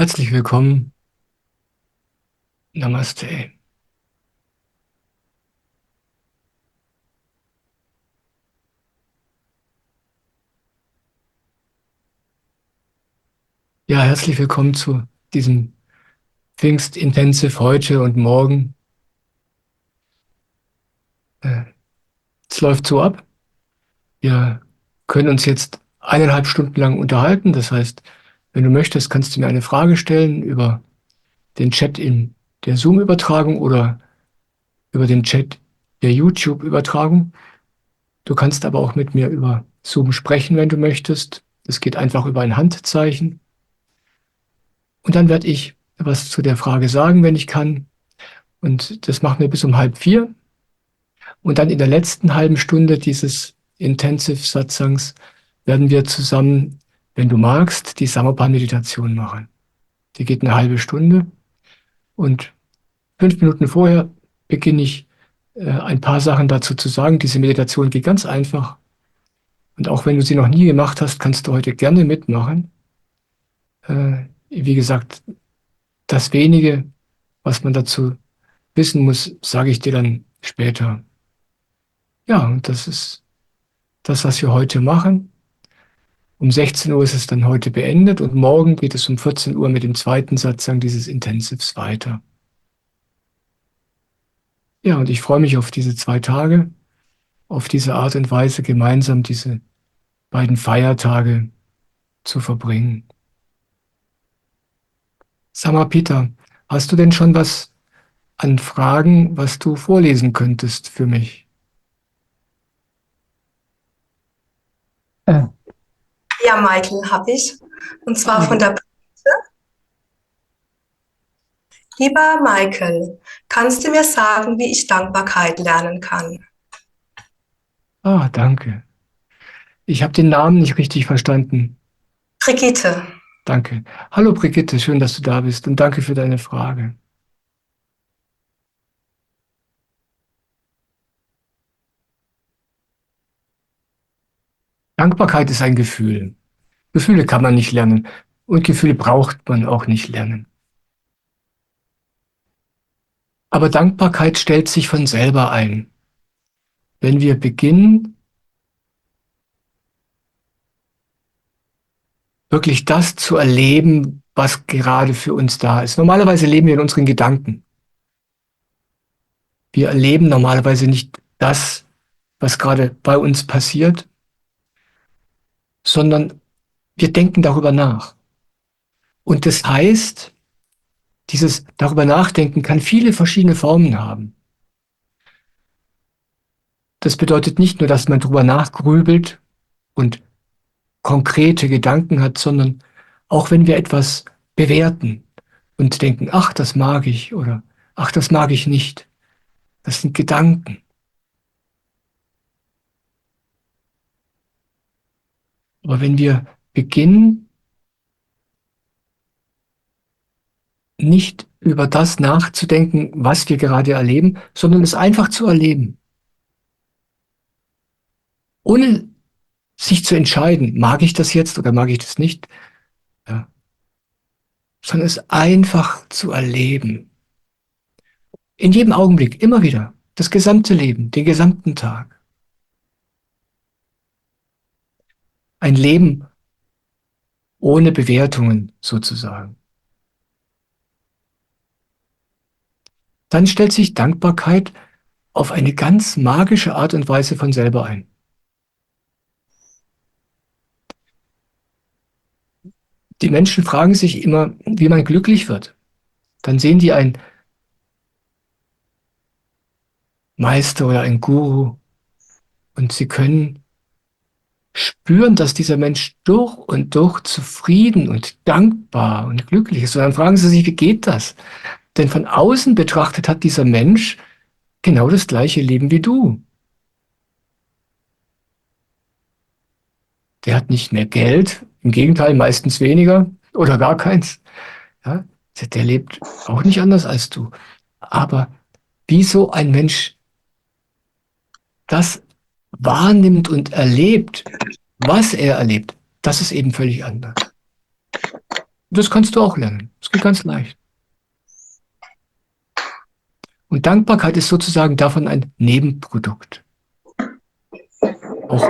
Herzlich willkommen. Namaste. Ja, herzlich willkommen zu diesem Pfingst-Intensive heute und morgen. Äh, Es läuft so ab. Wir können uns jetzt 1,5 Stunden lang unterhalten. Das heißt, wenn du möchtest, kannst du mir eine Frage stellen über den Chat in der Zoom-Übertragung oder über den Chat der YouTube-Übertragung. Du kannst aber auch mit mir über Zoom sprechen, wenn du möchtest. Das geht einfach über ein Handzeichen. Und dann werde ich was zu der Frage sagen, wenn ich kann. Und das machen wir bis um 3:30. Und dann in der letzten halben Stunde dieses Intensive Satsangs werden wir zusammen, wenn du magst, die Samarpan-Meditation machen. Die geht eine halbe Stunde und 5 Minuten vorher beginne ich ein paar Sachen dazu zu sagen. Diese Meditation geht ganz einfach. Und auch wenn du sie noch nie gemacht hast, kannst du heute gerne mitmachen. Wie gesagt, das wenige, was man dazu wissen muss, sage ich dir dann später. Ja, und das ist das, was wir heute machen. Um 16 Uhr ist es dann heute beendet und morgen geht es um 14 Uhr mit dem zweiten Satzang dieses Intensives weiter. Ja, und ich freue mich auf diese 2 Tage, auf diese Art und Weise gemeinsam diese beiden Feiertage zu verbringen. Sag mal, Peter, hast du denn schon was an Fragen, was du vorlesen könntest für mich? Äh, Ja, Michael, habe ich. Und zwar von der Lieber Michael, kannst du mir sagen, wie ich Dankbarkeit lernen kann? Danke. Ich habe den Namen nicht richtig verstanden. Brigitte. Danke. Hallo Brigitte, schön, dass du da bist und danke für deine Frage. Dankbarkeit ist ein Gefühl. Gefühle kann man nicht lernen und Gefühle braucht man auch nicht lernen. Aber Dankbarkeit stellt sich von selber ein. Wenn wir beginnen, wirklich das zu erleben, was gerade für uns da ist. Normalerweise leben wir in unseren Gedanken. Wir erleben normalerweise nicht das, was gerade bei uns passiert, sondern wir denken darüber nach. Und das heißt, dieses darüber nachdenken kann viele verschiedene Formen haben. Das bedeutet nicht nur, dass man darüber nachgrübelt und konkrete Gedanken hat, sondern auch wenn wir etwas bewerten und denken, ach, das mag ich oder ach, das mag ich nicht. Das sind Gedanken. Aber wenn wir beginnen, nicht über das nachzudenken, was wir gerade erleben, sondern es einfach zu erleben, ohne sich zu entscheiden, mag ich das jetzt oder mag ich das nicht, ja, sondern es einfach zu erleben. In jedem Augenblick, immer wieder, das gesamte Leben, den gesamten Tag. Ein Leben ohne Bewertungen sozusagen. Dann stellt sich Dankbarkeit auf eine ganz magische Art und Weise von selber ein. Die Menschen fragen sich immer, wie man glücklich wird. Dann sehen die einen Meister oder einen Guru und sie können spüren, dass dieser Mensch durch und durch zufrieden und dankbar und glücklich ist. Und dann fragen sie sich, wie geht das? Denn von außen betrachtet hat dieser Mensch genau das gleiche Leben wie du. Der hat nicht mehr Geld, im Gegenteil, meistens weniger oder gar keins. Ja? Der lebt auch nicht anders als du. Aber wie so ein Mensch das wahrnimmt und erlebt, was er erlebt, das ist eben völlig anders. Das kannst du auch lernen. Das geht ganz leicht. Und Dankbarkeit ist sozusagen davon ein Nebenprodukt. Auch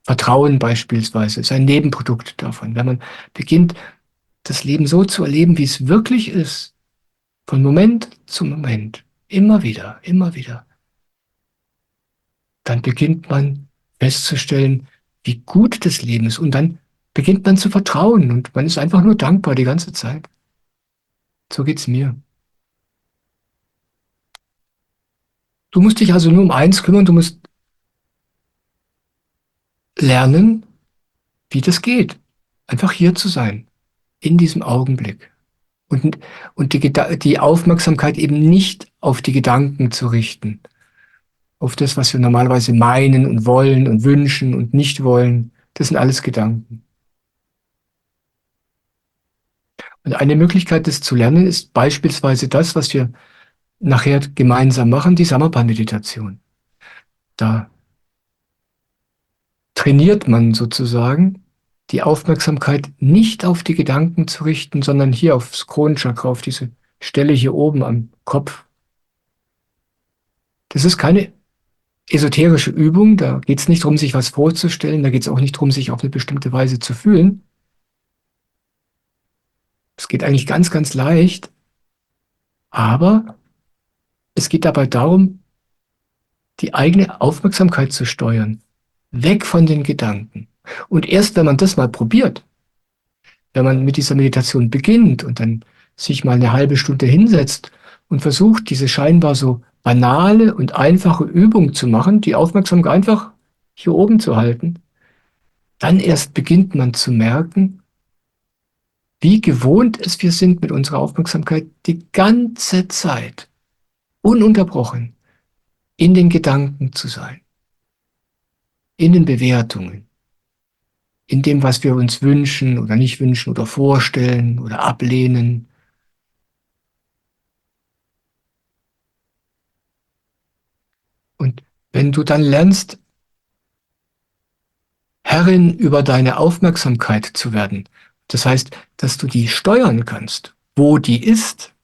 Vertrauen beispielsweise ist ein Nebenprodukt davon. Wenn man beginnt, das Leben so zu erleben, wie es wirklich ist, von Moment zu Moment, immer wieder, dann beginnt man festzustellen, wie gut das Leben ist. Und dann beginnt man zu vertrauen und man ist einfach nur dankbar die ganze Zeit. So geht's mir. Du musst dich also nur um eins kümmern, du musst lernen, wie das geht. Einfach hier zu sein, in diesem Augenblick. Und, und die Aufmerksamkeit eben nicht auf die Gedanken zu richten, auf das, was wir normalerweise meinen und wollen und wünschen und nicht wollen. Das sind alles Gedanken. Und eine Möglichkeit, das zu lernen, ist beispielsweise das, was wir nachher gemeinsam machen, die Samarpa-Meditation. Da trainiert man sozusagen, die Aufmerksamkeit nicht auf die Gedanken zu richten, sondern hier aufs Kronenchakra, auf diese Stelle hier oben am Kopf. Das ist keine esoterische Übung, da geht es nicht darum, sich was vorzustellen, da geht es auch nicht darum, sich auf eine bestimmte Weise zu fühlen. Es geht eigentlich ganz, ganz leicht, aber es geht dabei darum, die eigene Aufmerksamkeit zu steuern, weg von den Gedanken. Und erst wenn man das mal probiert, wenn man mit dieser Meditation beginnt und dann sich mal eine halbe Stunde hinsetzt und versucht, diese scheinbar so banale und einfache Übung zu machen, die Aufmerksamkeit einfach hier oben zu halten, dann erst beginnt man zu merken, wie gewohnt es wir sind, mit unserer Aufmerksamkeit die ganze Zeit ununterbrochen in den Gedanken zu sein, in den Bewertungen, in dem, was wir uns wünschen oder nicht wünschen oder vorstellen oder ablehnen. Und wenn du dann lernst, Herrin über deine Aufmerksamkeit zu werden, das heißt, dass du die steuern kannst, wo die ist,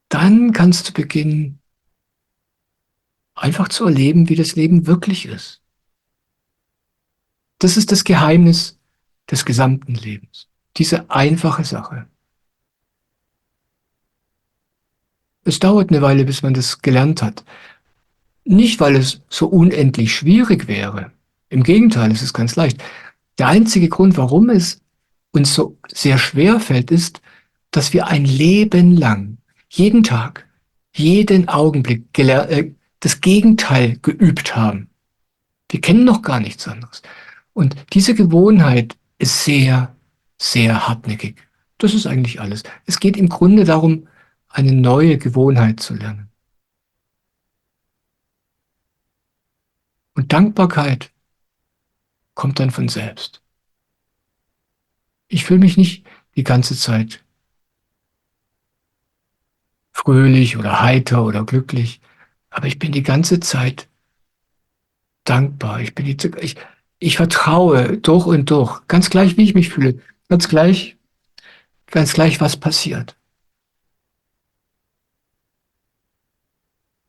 dann kannst du beginnen, einfach zu erleben, wie das Leben wirklich ist. Das ist das Geheimnis des gesamten Lebens. Diese einfache Sache. Es dauert eine Weile, bis man das gelernt hat. Nicht, weil es so unendlich schwierig wäre. Im Gegenteil, es ist ganz leicht. Der einzige Grund, warum es uns so sehr schwer fällt, ist, dass wir ein Leben lang, jeden Tag, jeden Augenblick das Gegenteil geübt haben. Wir kennen noch gar nichts anderes. Und diese Gewohnheit ist sehr, sehr hartnäckig. Das ist eigentlich alles. Es geht im Grunde darum, eine neue Gewohnheit zu lernen. Und Dankbarkeit kommt dann von selbst. Ich fühle mich nicht die ganze Zeit fröhlich oder heiter oder glücklich, aber ich bin die ganze Zeit dankbar. Ich vertraue durch und durch, ganz gleich, wie ich mich fühle, ganz gleich, was passiert.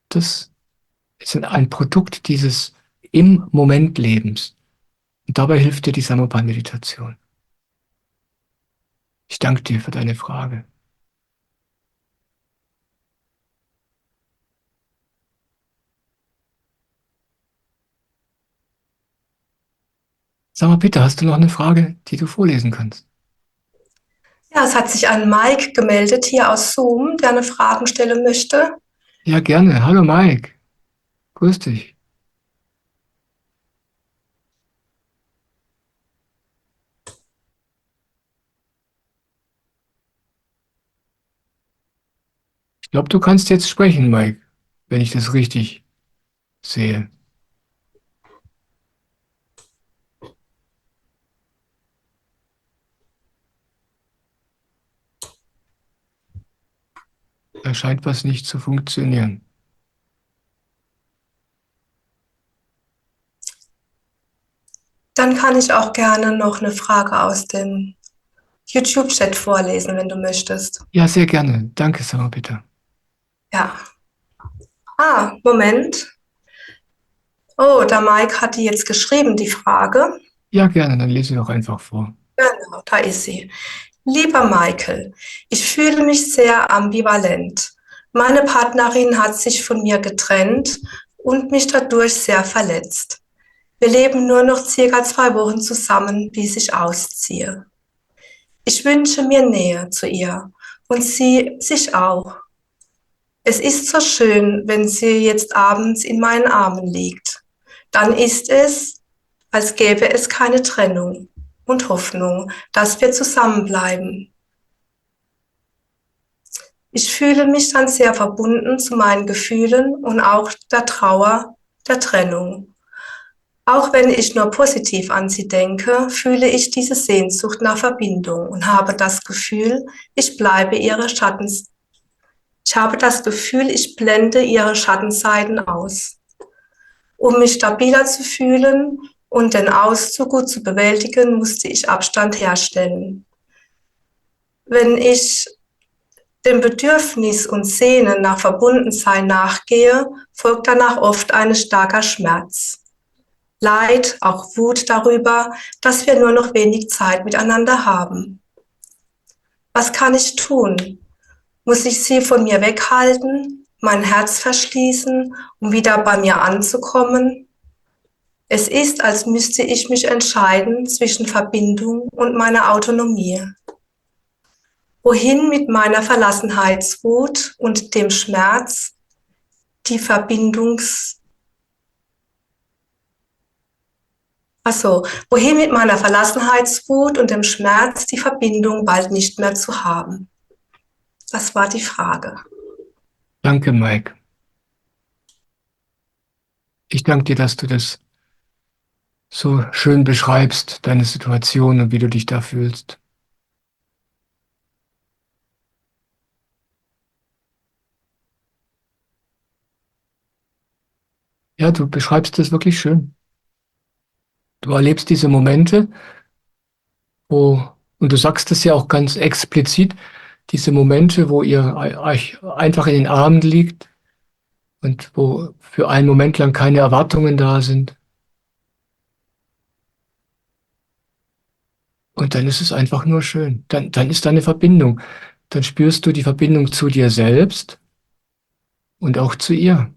Das ist ein Produkt dieses im Moment Lebens. Und dabei hilft dir die Samarpa-Meditation. Ich danke dir für deine Frage. Sag mal bitte, hast du noch eine Frage, die du vorlesen kannst? Ja, es hat sich ein Mike gemeldet hier aus Zoom, der eine Frage stellen möchte. Ja, gerne. Hallo Mike. Grüß dich. Ich glaube, du kannst jetzt sprechen, Mike, wenn ich das richtig sehe. Da scheint was nicht zu funktionieren. Dann kann ich auch gerne noch eine Frage aus dem YouTube-Chat vorlesen, wenn du möchtest. Ja, sehr gerne. Danke, Sarah, bitte. Ja. Moment. Oh, der Mike hat die jetzt geschrieben, die Frage. Ja, gerne, dann lese ich doch einfach vor. Genau, da ist sie. Lieber Michael, ich fühle mich sehr ambivalent. Meine Partnerin hat sich von mir getrennt und mich dadurch sehr verletzt. Wir leben nur noch circa 2 Wochen zusammen, bis ich ausziehe. Ich wünsche mir Nähe zu ihr und sie sich auch. Es ist so schön, wenn sie jetzt abends in meinen Armen liegt. Dann ist es, als gäbe es keine Trennung und Hoffnung, dass wir zusammenbleiben. Ich fühle mich dann sehr verbunden zu meinen Gefühlen und auch der Trauer der Trennung. Auch wenn ich nur positiv an sie denke, fühle ich diese Sehnsucht nach Verbindung und habe das Gefühl, ich bleibe ihre Schattens. Ich habe das Gefühl, ich blende ihre Schattenseiten aus. Um mich stabiler zu fühlen und den Auszug gut zu bewältigen, musste ich Abstand herstellen. Wenn ich dem Bedürfnis und Sehnen nach Verbundensein nachgehe, folgt danach oft ein starker Schmerz. Leid, auch Wut darüber, dass wir nur noch wenig Zeit miteinander haben. Was kann ich tun? Muss ich sie von mir weghalten, mein Herz verschließen, um wieder bei mir anzukommen? Es ist, als müsste ich mich entscheiden zwischen Verbindung und meiner Autonomie. Wohin mit meiner Verlassenheitswut und dem Schmerz, die wohin mit meiner Verlassenheitswut und dem Schmerz, die Verbindung bald nicht mehr zu haben? Das war die Frage. Danke, Mike. Ich danke dir, dass du das so schön beschreibst, deine Situation und wie du dich da fühlst. Ja, du beschreibst das wirklich schön. Du erlebst diese Momente, und du sagst es ja auch ganz explizit, diese Momente, wo ihr euch einfach in den Armen liegt und wo für einen Moment lang keine Erwartungen da sind. Und dann ist es einfach nur schön. Dann ist da eine Verbindung. Dann spürst du die Verbindung zu dir selbst und auch zu ihr.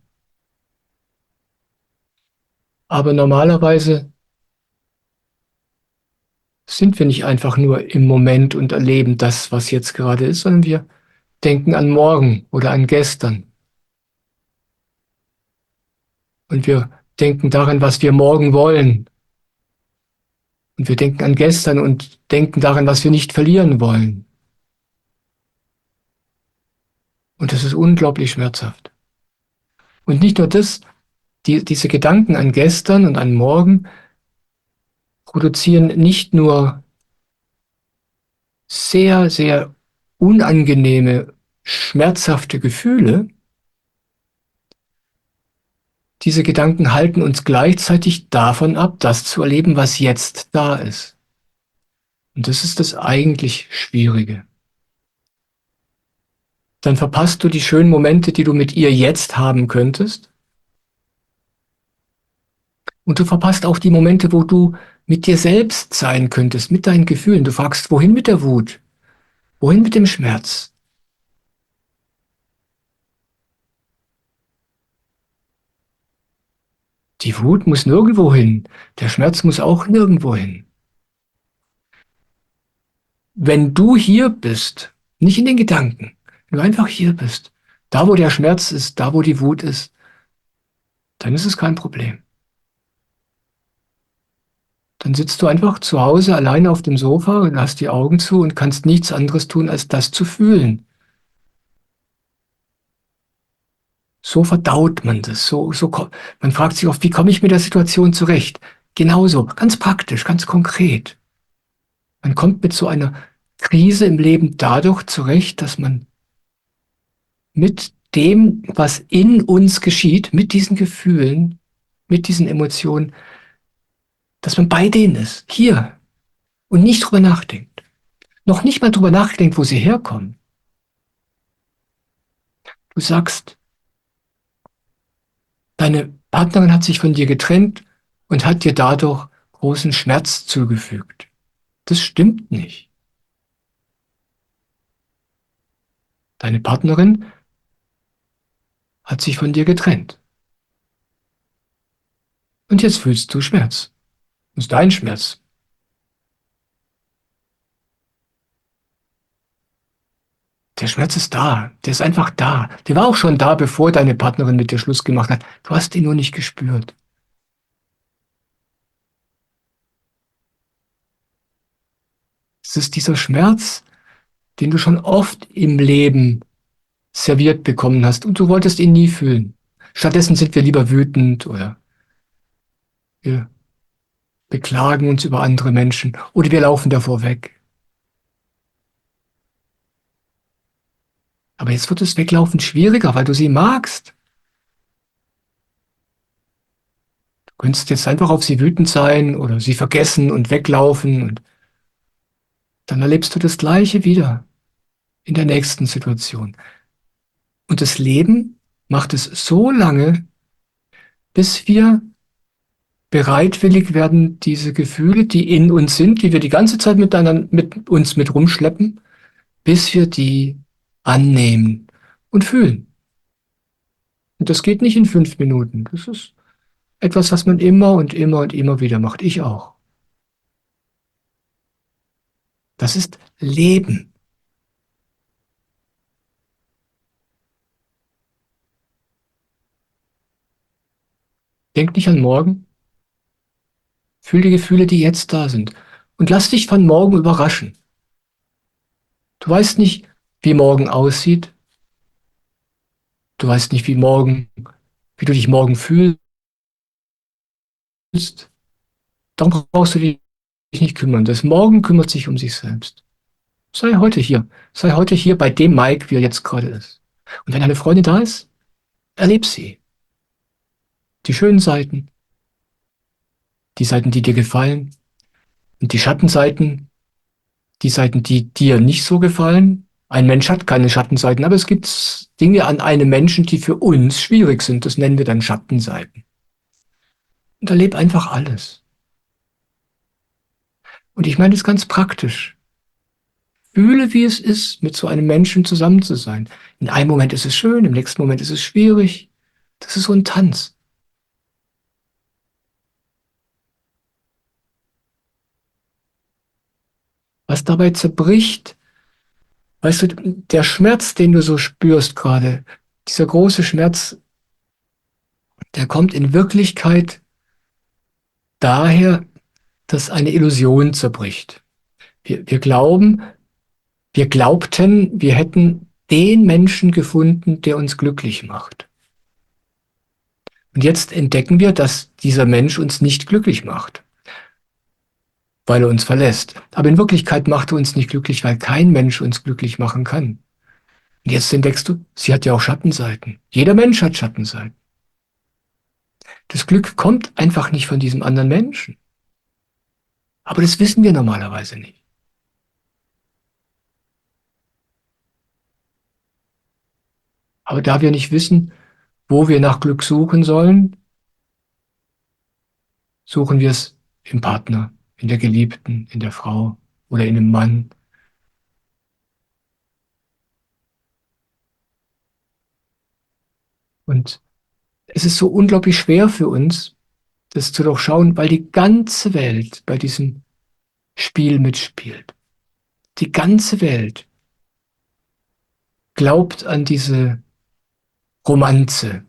Aber normalerweise sind wir nicht einfach nur im Moment und erleben das, was jetzt gerade ist, sondern wir denken an morgen oder an gestern. Und wir denken daran, was wir morgen wollen. Und wir denken an gestern und denken daran, was wir nicht verlieren wollen. Und das ist unglaublich schmerzhaft. Und nicht nur das, diese Gedanken an gestern und an morgen produzieren nicht nur sehr, sehr unangenehme, schmerzhafte Gefühle, diese Gedanken halten uns gleichzeitig davon ab, das zu erleben, was jetzt da ist. Und das ist das eigentlich Schwierige. Dann verpasst du die schönen Momente, die du mit ihr jetzt haben könntest. Und du verpasst auch die Momente, wo du mit dir selbst sein könntest, mit deinen Gefühlen. Du fragst, wohin mit der Wut? Wohin mit dem Schmerz? Die Wut muss nirgendwo hin. Der Schmerz muss auch nirgendwo hin. Wenn du hier bist, nicht in den Gedanken, wenn du einfach hier bist, da wo der Schmerz ist, da wo die Wut ist, dann ist es kein Problem. Dann sitzt du einfach zu Hause alleine auf dem Sofa und hast die Augen zu und kannst nichts anderes tun, als das zu fühlen. So verdaut man das. Man fragt sich oft, wie komme ich mit der Situation zurecht? Genauso, ganz praktisch, ganz konkret. Man kommt mit so einer Krise im Leben dadurch zurecht, dass man mit dem, was in uns geschieht, mit diesen Gefühlen, mit diesen Emotionen, dass man bei denen ist, hier und nicht drüber nachdenkt. noch nicht mal drüber nachgedacht, wo sie herkommen. Du sagst, deine Partnerin hat sich von dir getrennt und hat dir dadurch großen Schmerz zugefügt. Das stimmt nicht. Deine Partnerin hat sich von dir getrennt. Und jetzt fühlst du Schmerz. Das ist dein Schmerz. Der Schmerz ist da. Der ist einfach da. Der war auch schon da, bevor deine Partnerin mit dir Schluss gemacht hat. Du hast ihn nur nicht gespürt. Es ist dieser Schmerz, den du schon oft im Leben serviert bekommen hast und du wolltest ihn nie fühlen. Stattdessen sind wir lieber wütend oder wir beklagen uns über andere Menschen oder wir laufen davor weg. Aber jetzt wird das Weglaufen schwieriger, weil du sie magst. Du könntest jetzt einfach auf sie wütend sein oder sie vergessen und weglaufen und dann erlebst du das Gleiche wieder in der nächsten Situation. Und das Leben macht es so lange, bis wir bereitwillig werden, diese Gefühle, die in uns sind, die wir die ganze Zeit mit uns mit rumschleppen, bis wir die annehmen und fühlen. Und das geht nicht in 5 Minuten. Das ist etwas, was man immer und immer und immer wieder macht. Ich auch. Das ist Leben. Denk nicht an morgen. Fühl die Gefühle, die jetzt da sind. Und lass dich von morgen überraschen. Du weißt nicht, wie morgen aussieht. Du weißt nicht, wie du dich morgen fühlst. Darum brauchst du dich nicht kümmern. Das Morgen kümmert sich um sich selbst. Sei heute hier. Sei heute hier bei dem Mike, wie er jetzt gerade ist. Und wenn eine Freundin da ist, erleb sie. Die schönen Seiten, die Seiten, die dir gefallen, und die Schattenseiten, die Seiten, die dir nicht so gefallen. Ein Mensch hat keine Schattenseiten, aber es gibt Dinge an einem Menschen, die für uns schwierig sind. Das nennen wir dann Schattenseiten. Und erleb einfach alles. Und ich meine das ganz praktisch. Fühle, wie es ist, mit so einem Menschen zusammen zu sein. In einem Moment ist es schön, im nächsten Moment ist es schwierig. Das ist so ein Tanz. Was dabei zerbricht, weißt du, der Schmerz, den du so spürst gerade, dieser große Schmerz, der kommt in Wirklichkeit daher, dass eine Illusion zerbricht. Wir glaubten, wir hätten den Menschen gefunden, der uns glücklich macht. Und jetzt entdecken wir, dass dieser Mensch uns nicht glücklich macht, weil er uns verlässt. Aber in Wirklichkeit macht er uns nicht glücklich, weil kein Mensch uns glücklich machen kann. Und jetzt entdeckst du, sie hat ja auch Schattenseiten. Jeder Mensch hat Schattenseiten. Das Glück kommt einfach nicht von diesem anderen Menschen. Aber das wissen wir normalerweise nicht. Aber da wir nicht wissen, wo wir nach Glück suchen sollen, suchen wir es im Partner, in der Geliebten, in der Frau oder in dem Mann. Und es ist so unglaublich schwer für uns, das zu durchschauen, weil die ganze Welt bei diesem Spiel mitspielt. Die ganze Welt glaubt an diese Romanze,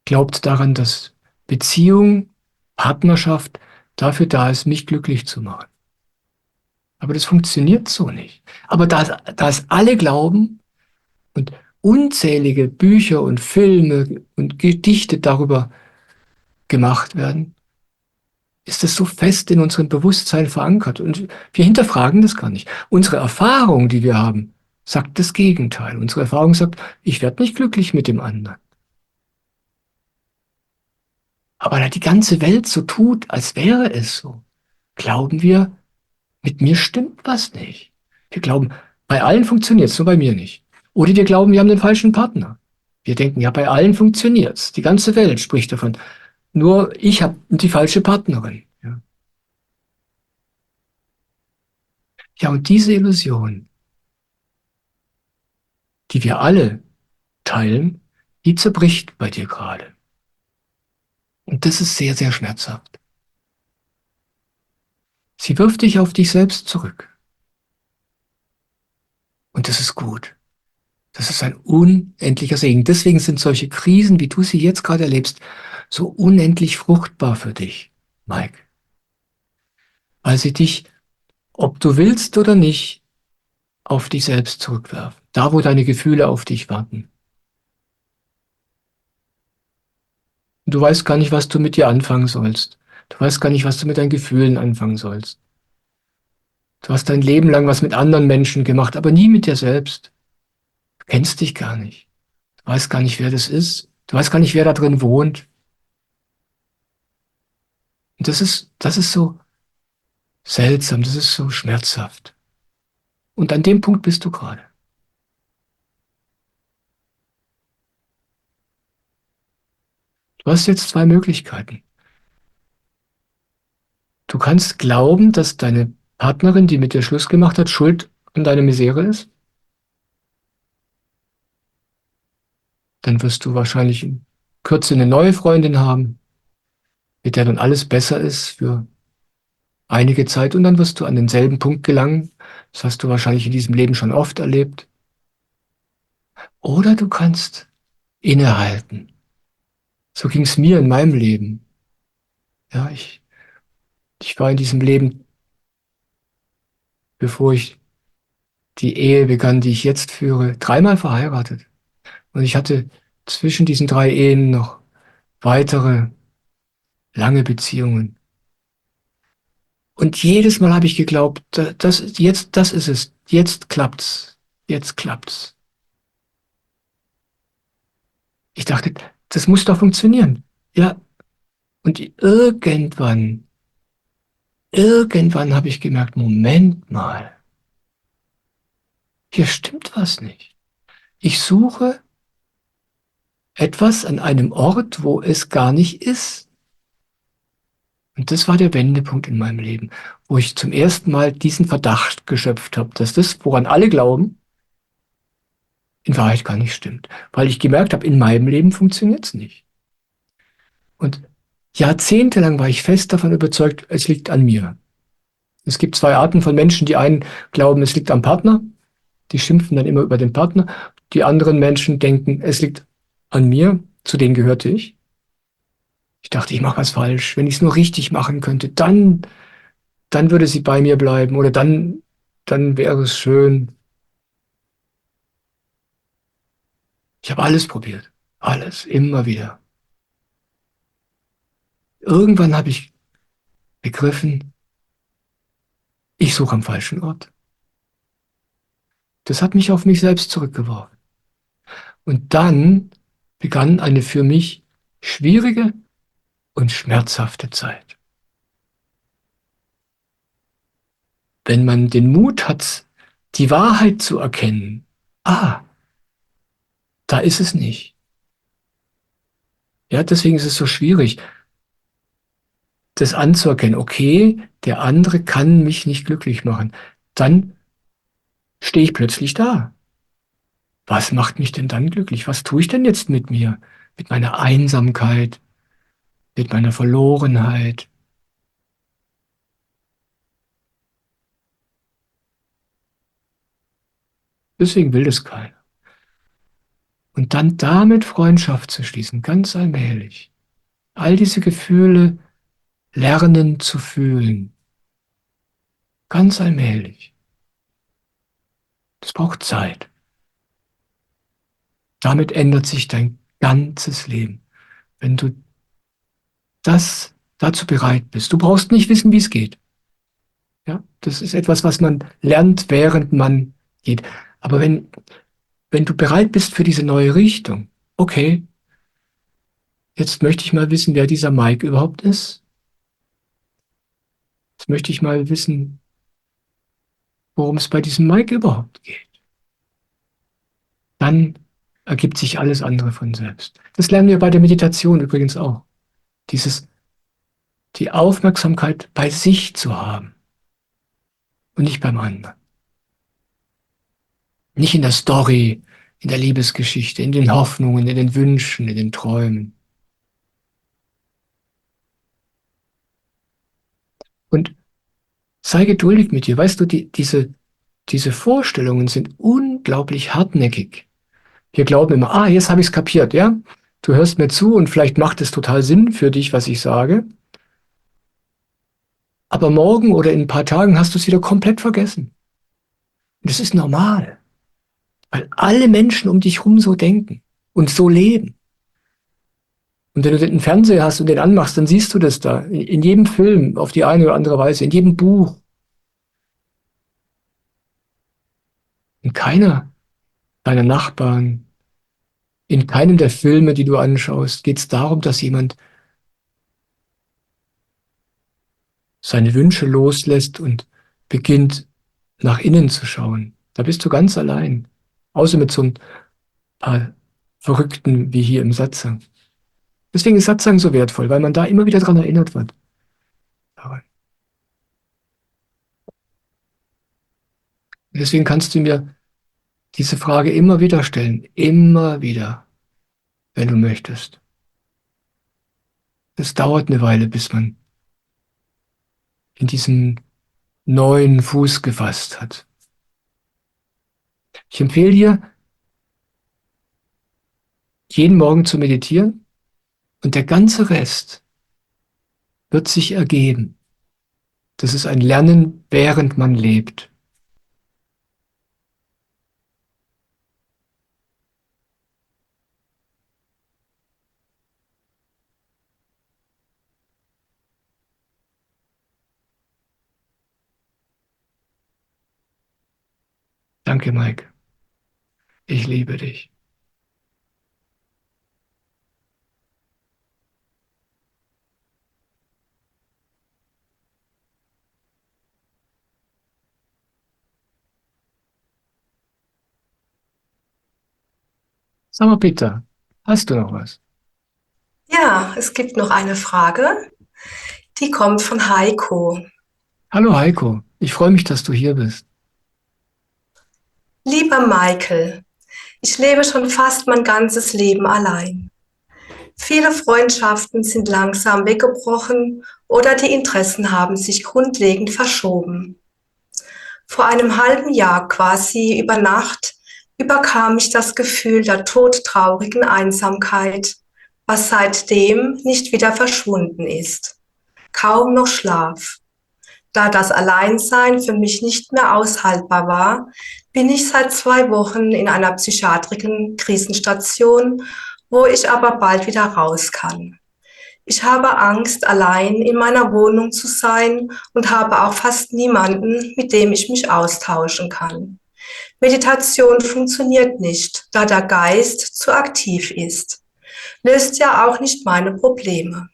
glaubt daran, dass Beziehung, Partnerschaft dafür da ist, mich glücklich zu machen. Aber das funktioniert so nicht. Aber da es alle glauben und unzählige Bücher und Filme und Gedichte darüber gemacht werden, ist es so fest in unserem Bewusstsein verankert. Und wir hinterfragen das gar nicht. Unsere Erfahrung, die wir haben, sagt das Gegenteil. Unsere Erfahrung sagt, ich werde nicht glücklich mit dem anderen. Aber da die ganze Welt so tut, als wäre es so, glauben wir, mit mir stimmt was nicht. Wir glauben, bei allen funktioniert es, nur bei mir nicht. Oder wir glauben, wir haben den falschen Partner. Wir denken, ja, bei allen funktioniert es. Die ganze Welt spricht davon. Nur ich habe die falsche Partnerin. Ja. Ja, und diese Illusion, die wir alle teilen, die zerbricht bei dir gerade. Und das ist sehr, sehr schmerzhaft. Sie wirft dich auf dich selbst zurück. Und das ist gut. Das ist ein unendlicher Segen. Deswegen sind solche Krisen, wie du sie jetzt gerade erlebst, so unendlich fruchtbar für dich, Mike. Weil sie dich, ob du willst oder nicht, auf dich selbst zurückwerfen. Da, wo deine Gefühle auf dich warten. Und du weißt gar nicht, was du mit dir anfangen sollst. Du weißt gar nicht, was du mit deinen Gefühlen anfangen sollst. Du hast dein Leben lang was mit anderen Menschen gemacht, aber nie mit dir selbst. Du kennst dich gar nicht. Du weißt gar nicht, wer das ist. Du weißt gar nicht, wer da drin wohnt. Und das ist so seltsam, das ist so schmerzhaft. Und an dem Punkt bist du gerade. Du hast jetzt zwei Möglichkeiten. Du kannst glauben, dass deine Partnerin, die mit dir Schluss gemacht hat, schuld an deiner Misere ist. Dann wirst du wahrscheinlich in Kürze eine neue Freundin haben, mit der dann alles besser ist für einige Zeit. Und dann wirst du an denselben Punkt gelangen. Das hast du wahrscheinlich in diesem Leben schon oft erlebt. Oder du kannst innehalten. So ging es mir in meinem Leben. Ja, ich war in diesem Leben, bevor ich die Ehe begann, die ich jetzt führe, dreimal verheiratet. Und ich hatte zwischen diesen drei Ehen noch weitere lange Beziehungen. Und jedes Mal habe ich geglaubt, das ist es. Jetzt klappt's. Jetzt klappt's. Ich dachte, das muss doch funktionieren. Ja, und irgendwann habe ich gemerkt, Moment mal, hier stimmt was nicht. Ich suche etwas an einem Ort, wo es gar nicht ist. Und das war der Wendepunkt in meinem Leben, wo ich zum ersten Mal diesen Verdacht geschöpft habe, dass das, woran alle glauben, in Wahrheit gar nicht stimmt. Weil ich gemerkt habe, in meinem Leben funktioniert es nicht. Und jahrzehntelang war ich fest davon überzeugt, es liegt an mir. Es gibt zwei Arten von Menschen. Die einen glauben, es liegt am Partner. Die schimpfen dann immer über den Partner. Die anderen Menschen denken, es liegt an mir. Zu denen gehörte ich. Ich dachte, ich mache was falsch. Wenn ich es nur richtig machen könnte, dann würde sie bei mir bleiben oder dann wäre es schön. Ich habe alles probiert. Alles, immer wieder. Irgendwann habe ich begriffen, ich suche am falschen Ort. Das hat mich auf mich selbst zurückgeworfen. Und dann begann eine für mich schwierige und schmerzhafte Zeit. Wenn man den Mut hat, die Wahrheit zu erkennen, ah, da ist es nicht. Ja, deswegen ist es so schwierig, das anzuerkennen. Okay, der andere kann mich nicht glücklich machen. Dann stehe ich plötzlich da. Was macht mich denn dann glücklich? Was tue ich denn jetzt mit mir? Mit meiner Einsamkeit, mit meiner Verlorenheit? Deswegen will das keiner. Und dann damit Freundschaft zu schließen, ganz allmählich. All diese Gefühle lernen zu fühlen, ganz allmählich. Das braucht Zeit. Damit ändert sich dein ganzes Leben. Wenn du dazu bereit bist. Du brauchst nicht wissen, wie es geht. Ja, das ist etwas, was man lernt, während man geht. Aber wenn du bereit bist für diese neue Richtung, okay, jetzt möchte ich mal wissen, wer dieser Mike überhaupt ist. Jetzt möchte ich mal wissen, worum es bei diesem Mike überhaupt geht. Dann ergibt sich alles andere von selbst. Das lernen wir bei der Meditation übrigens auch. Die Aufmerksamkeit bei sich zu haben und nicht beim anderen. Nicht in der Story, in der Liebesgeschichte, in den Hoffnungen, in den Wünschen, in den Träumen. Und sei geduldig mit dir. Weißt du, diese Vorstellungen sind unglaublich hartnäckig. Wir glauben immer, jetzt habe ich es kapiert, ja? Du hörst mir zu und vielleicht macht es total Sinn für dich, was ich sage. Aber morgen oder in ein paar Tagen hast du es wieder komplett vergessen. Und das ist normal, weil alle Menschen um dich herum so denken und so leben. Und wenn du den Fernseher hast und den anmachst, dann siehst du das da. In jedem Film auf die eine oder andere Weise, in jedem Buch. In keiner deiner Nachbarn, in keinem der Filme, die du anschaust, geht es darum, dass jemand seine Wünsche loslässt und beginnt, nach innen zu schauen. Da bist du ganz allein. Außer mit so ein paar Verrückten wie hier im Satsang. Deswegen ist Satsang so wertvoll, weil man da immer wieder dran erinnert wird. Deswegen kannst du mir diese Frage immer wieder stellen. Immer wieder, wenn du möchtest. Es dauert eine Weile, bis man in diesen neuen Fuß gefasst hat. Ich empfehle dir, jeden Morgen zu meditieren und der ganze Rest wird sich ergeben. Das ist ein Lernen, während man lebt. Danke, Mike. Ich liebe dich. Sag mal, Peter, hast du noch was? Ja, es gibt noch eine Frage, die kommt von Heiko. Hallo Heiko, ich freue mich, dass du hier bist. Lieber Michael, ich lebe schon fast mein ganzes Leben allein. Viele Freundschaften sind langsam weggebrochen oder die Interessen haben sich grundlegend verschoben. Vor einem halben Jahr, quasi über Nacht, überkam mich das Gefühl der todtraurigen Einsamkeit, was seitdem nicht wieder verschwunden ist. Kaum noch Schlaf. Da das Alleinsein für mich nicht mehr aushaltbar war, bin ich seit 2 Wochen in einer psychiatrischen Krisenstation, wo ich aber bald wieder raus kann. Ich habe Angst, allein in meiner Wohnung zu sein und habe auch fast niemanden, mit dem ich mich austauschen kann. Meditation funktioniert nicht, da der Geist zu aktiv ist. Löst ja auch nicht meine Probleme.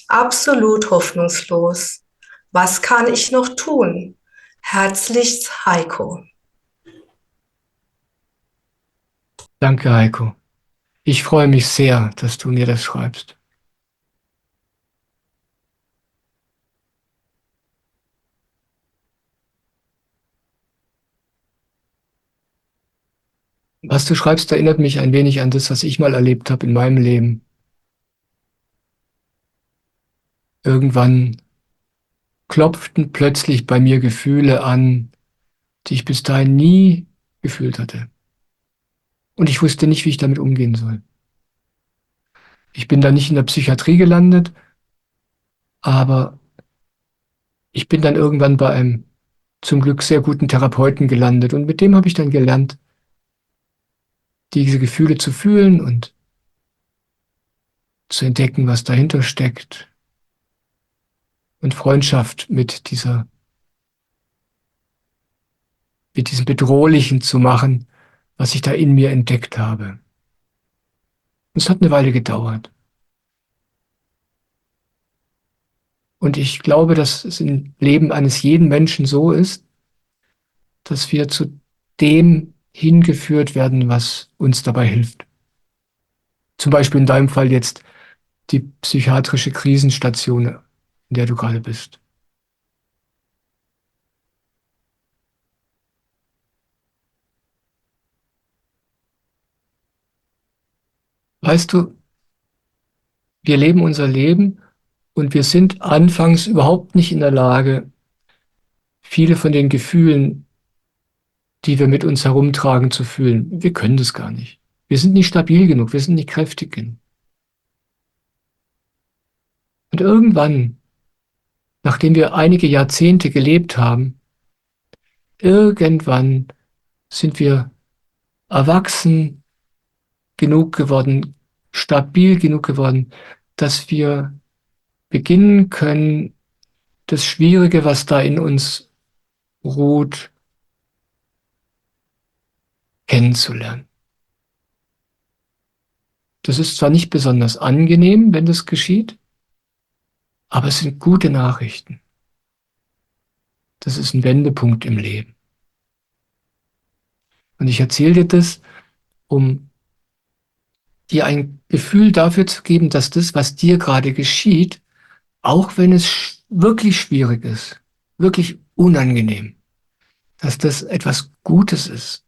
Absolut hoffnungslos. Was kann ich noch tun? Herzlichst Heiko. Danke, Heiko. Ich freue mich sehr, dass du mir das schreibst. Was du schreibst, erinnert mich ein wenig an das, was ich mal erlebt habe in meinem Leben. Irgendwann klopften plötzlich bei mir Gefühle an, die ich bis dahin nie gefühlt hatte. Und ich wusste nicht, wie ich damit umgehen soll. Ich bin da nicht in der Psychiatrie gelandet, aber ich bin dann irgendwann bei einem zum Glück sehr guten Therapeuten gelandet. Und mit dem habe ich dann gelernt, diese Gefühle zu fühlen und zu entdecken, was dahinter steckt. Und Freundschaft mit diesem Bedrohlichen zu machen, was ich da in mir entdeckt habe. Es hat eine Weile gedauert. Und ich glaube, dass es im Leben eines jeden Menschen so ist, dass wir zu dem hingeführt werden, was uns dabei hilft. Zum Beispiel in deinem Fall jetzt die psychiatrische Krisenstation, in der du gerade bist. Weißt du, wir leben unser Leben und wir sind anfangs überhaupt nicht in der Lage, viele von den Gefühlen, die wir mit uns herumtragen, zu fühlen. Wir können das gar nicht. Wir sind nicht stabil genug, wir sind nicht kräftig genug. Und irgendwann, nachdem wir einige Jahrzehnte gelebt haben, irgendwann sind wir erwachsen genug geworden, stabil genug geworden, dass wir beginnen können, das Schwierige, was da in uns ruht, kennenzulernen. Das ist zwar nicht besonders angenehm, wenn das geschieht, aber es sind gute Nachrichten. Das ist ein Wendepunkt im Leben. Und ich erzähle dir das, um dir ein Gefühl dafür zu geben, dass das, was dir gerade geschieht, auch wenn es wirklich schwierig ist, wirklich unangenehm, dass das etwas Gutes ist.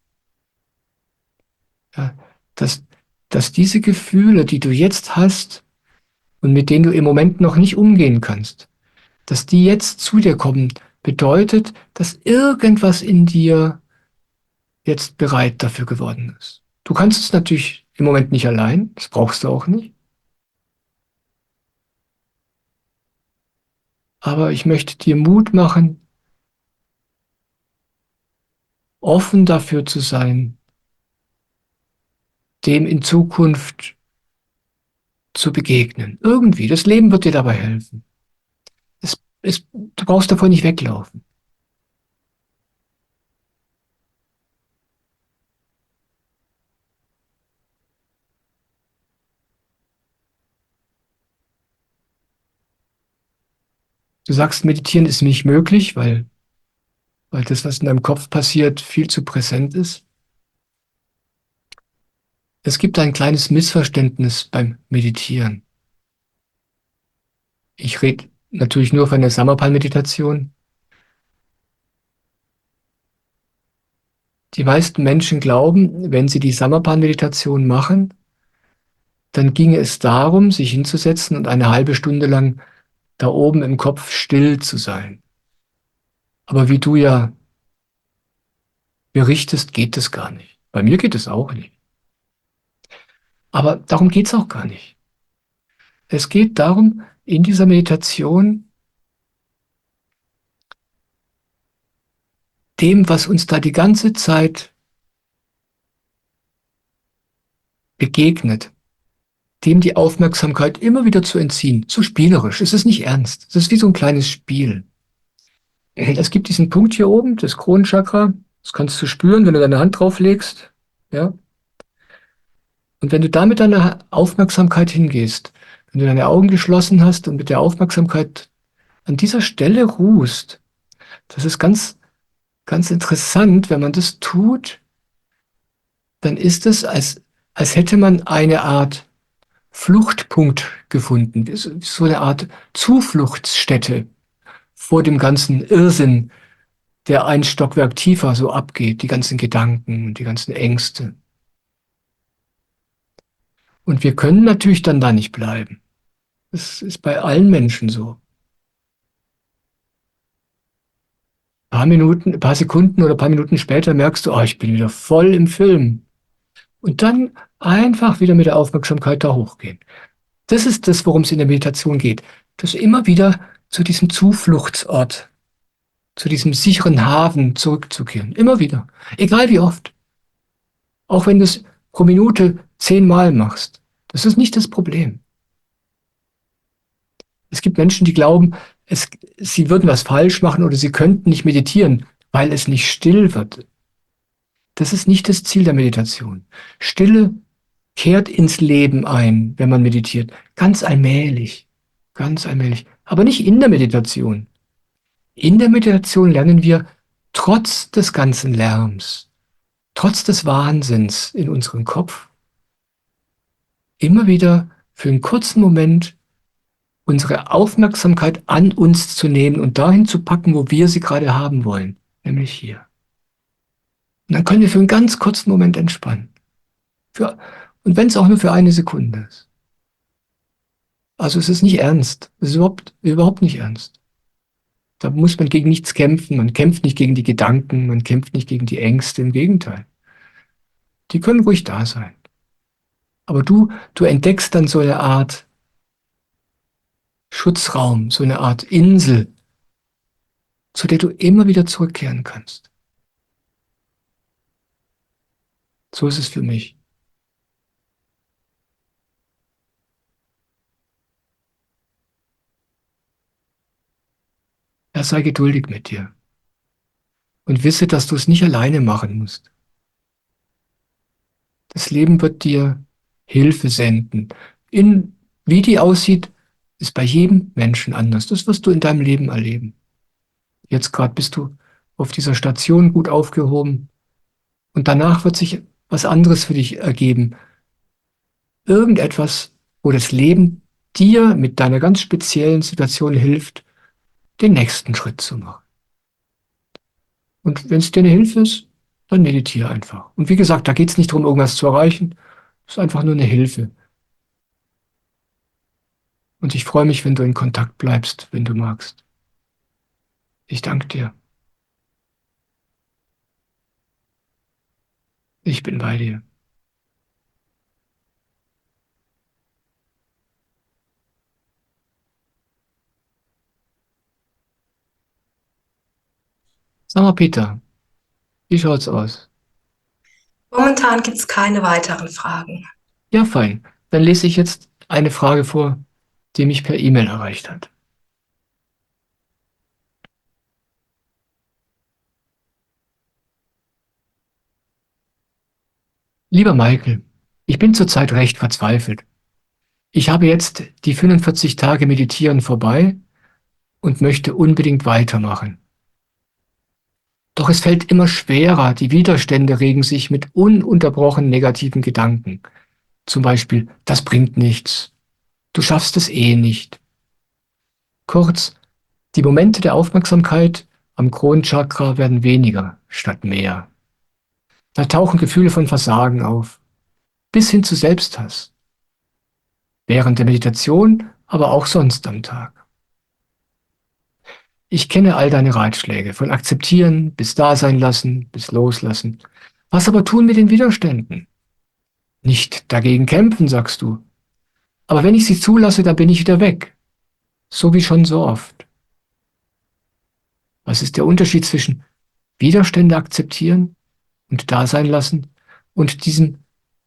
Ja, dass diese Gefühle, die du jetzt hast und mit denen du im Moment noch nicht umgehen kannst, dass die jetzt zu dir kommen, bedeutet, dass irgendwas in dir jetzt bereit dafür geworden ist. Du kannst es natürlich im Moment nicht allein, das brauchst du auch nicht. Aber ich möchte dir Mut machen, offen dafür zu sein, dem in Zukunft zu begegnen. Irgendwie, das Leben wird dir dabei helfen. Du brauchst davon nicht weglaufen. Du sagst, meditieren ist nicht möglich, weil das, was in deinem Kopf passiert, viel zu präsent ist. Es gibt ein kleines Missverständnis beim Meditieren. Ich rede natürlich nur von der Samapal-Meditation. Die meisten Menschen glauben, wenn sie die Samapal-Meditation machen, dann ginge es darum, sich hinzusetzen und eine halbe Stunde lang da oben im Kopf still zu sein. Aber wie du ja berichtest, geht es gar nicht. Bei mir geht es auch nicht. Aber darum geht es auch gar nicht. Es geht darum, in dieser Meditation dem, was uns da die ganze Zeit begegnet, dem die Aufmerksamkeit immer wieder zu entziehen. So spielerisch. Es ist nicht ernst. Es ist wie so ein kleines Spiel. Es gibt diesen Punkt hier oben, das Kronenchakra. Das kannst du spüren, wenn du deine Hand drauf legst. Ja? Und wenn du da mit deiner Aufmerksamkeit hingehst, wenn du deine Augen geschlossen hast und mit der Aufmerksamkeit an dieser Stelle ruhst, das ist ganz, ganz interessant. Wenn man das tut, dann ist es, als hätte man eine Art Fluchtpunkt gefunden, so eine Art Zufluchtsstätte vor dem ganzen Irrsinn, der ein Stockwerk tiefer so abgeht, die ganzen Gedanken und die ganzen Ängste. Und wir können natürlich dann da nicht bleiben. Das ist bei allen Menschen so. Ein paar Minuten, ein paar Sekunden oder ein paar Minuten später merkst du, oh, ich bin wieder voll im Film. Und dann einfach wieder mit der Aufmerksamkeit da hochgehen. Das ist das, worum es in der Meditation geht. Das immer wieder zu diesem Zufluchtsort, zu diesem sicheren Hafen zurückzukehren. Immer wieder. Egal wie oft. Auch wenn du es pro Minute 10-mal machst. Das ist nicht das Problem. Es gibt Menschen, die glauben, sie würden was falsch machen oder sie könnten nicht meditieren, weil es nicht still wird. Das ist nicht das Ziel der Meditation. Stille kehrt ins Leben ein, wenn man meditiert. Ganz allmählich. Ganz allmählich. Aber nicht in der Meditation. In der Meditation lernen wir, trotz des ganzen Lärms, trotz des Wahnsinns in unserem Kopf, immer wieder für einen kurzen Moment unsere Aufmerksamkeit an uns zu nehmen und dahin zu packen, wo wir sie gerade haben wollen, nämlich hier. Und dann können wir für einen ganz kurzen Moment entspannen. Und wenn es auch nur für eine Sekunde ist. Also es ist nicht ernst. Es ist überhaupt nicht ernst. Da muss man gegen nichts kämpfen. Man kämpft nicht gegen die Gedanken, man kämpft nicht gegen die Ängste. Im Gegenteil. Die können ruhig da sein. Aber du entdeckst dann so eine Art Schutzraum, so eine Art Insel, zu der du immer wieder zurückkehren kannst. So ist es für mich. Ja, sei geduldig mit dir und wisse, dass du es nicht alleine machen musst. Das Leben wird dir Hilfe senden. Wie die aussieht, ist bei jedem Menschen anders. Das wirst du in deinem Leben erleben. Jetzt gerade bist du auf dieser Station gut aufgehoben und danach wird sich was anderes für dich ergeben. Irgendetwas, wo das Leben dir mit deiner ganz speziellen Situation hilft, den nächsten Schritt zu machen. Und wenn es dir eine Hilfe ist, dann meditiere einfach. Und wie gesagt, da geht es nicht darum, irgendwas zu erreichen. Es ist einfach nur eine Hilfe. Und ich freue mich, wenn du in Kontakt bleibst, wenn du magst. Ich danke dir. Ich bin bei dir. Sag mal, Peter, wie schaut's aus? Momentan gibt es keine weiteren Fragen. Ja, fein. Dann lese ich jetzt eine Frage vor, die mich per E-Mail erreicht hat. Lieber Michael, ich bin zurzeit recht verzweifelt. Ich habe jetzt die 45 Tage Meditieren vorbei und möchte unbedingt weitermachen. Doch es fällt immer schwerer, die Widerstände regen sich mit ununterbrochen negativen Gedanken. Zum Beispiel, das bringt nichts. Du schaffst es eh nicht. Kurz, die Momente der Aufmerksamkeit am Kronchakra werden weniger statt mehr. Da tauchen Gefühle von Versagen auf, bis hin zu Selbsthass. Während der Meditation, aber auch sonst am Tag. Ich kenne all deine Ratschläge, von akzeptieren bis da sein lassen, bis loslassen. Was aber tun mit den Widerständen? Nicht dagegen kämpfen, sagst du. Aber wenn ich sie zulasse, dann bin ich wieder weg. So wie schon so oft. Was ist der Unterschied zwischen Widerstände akzeptieren und da sein lassen und diesem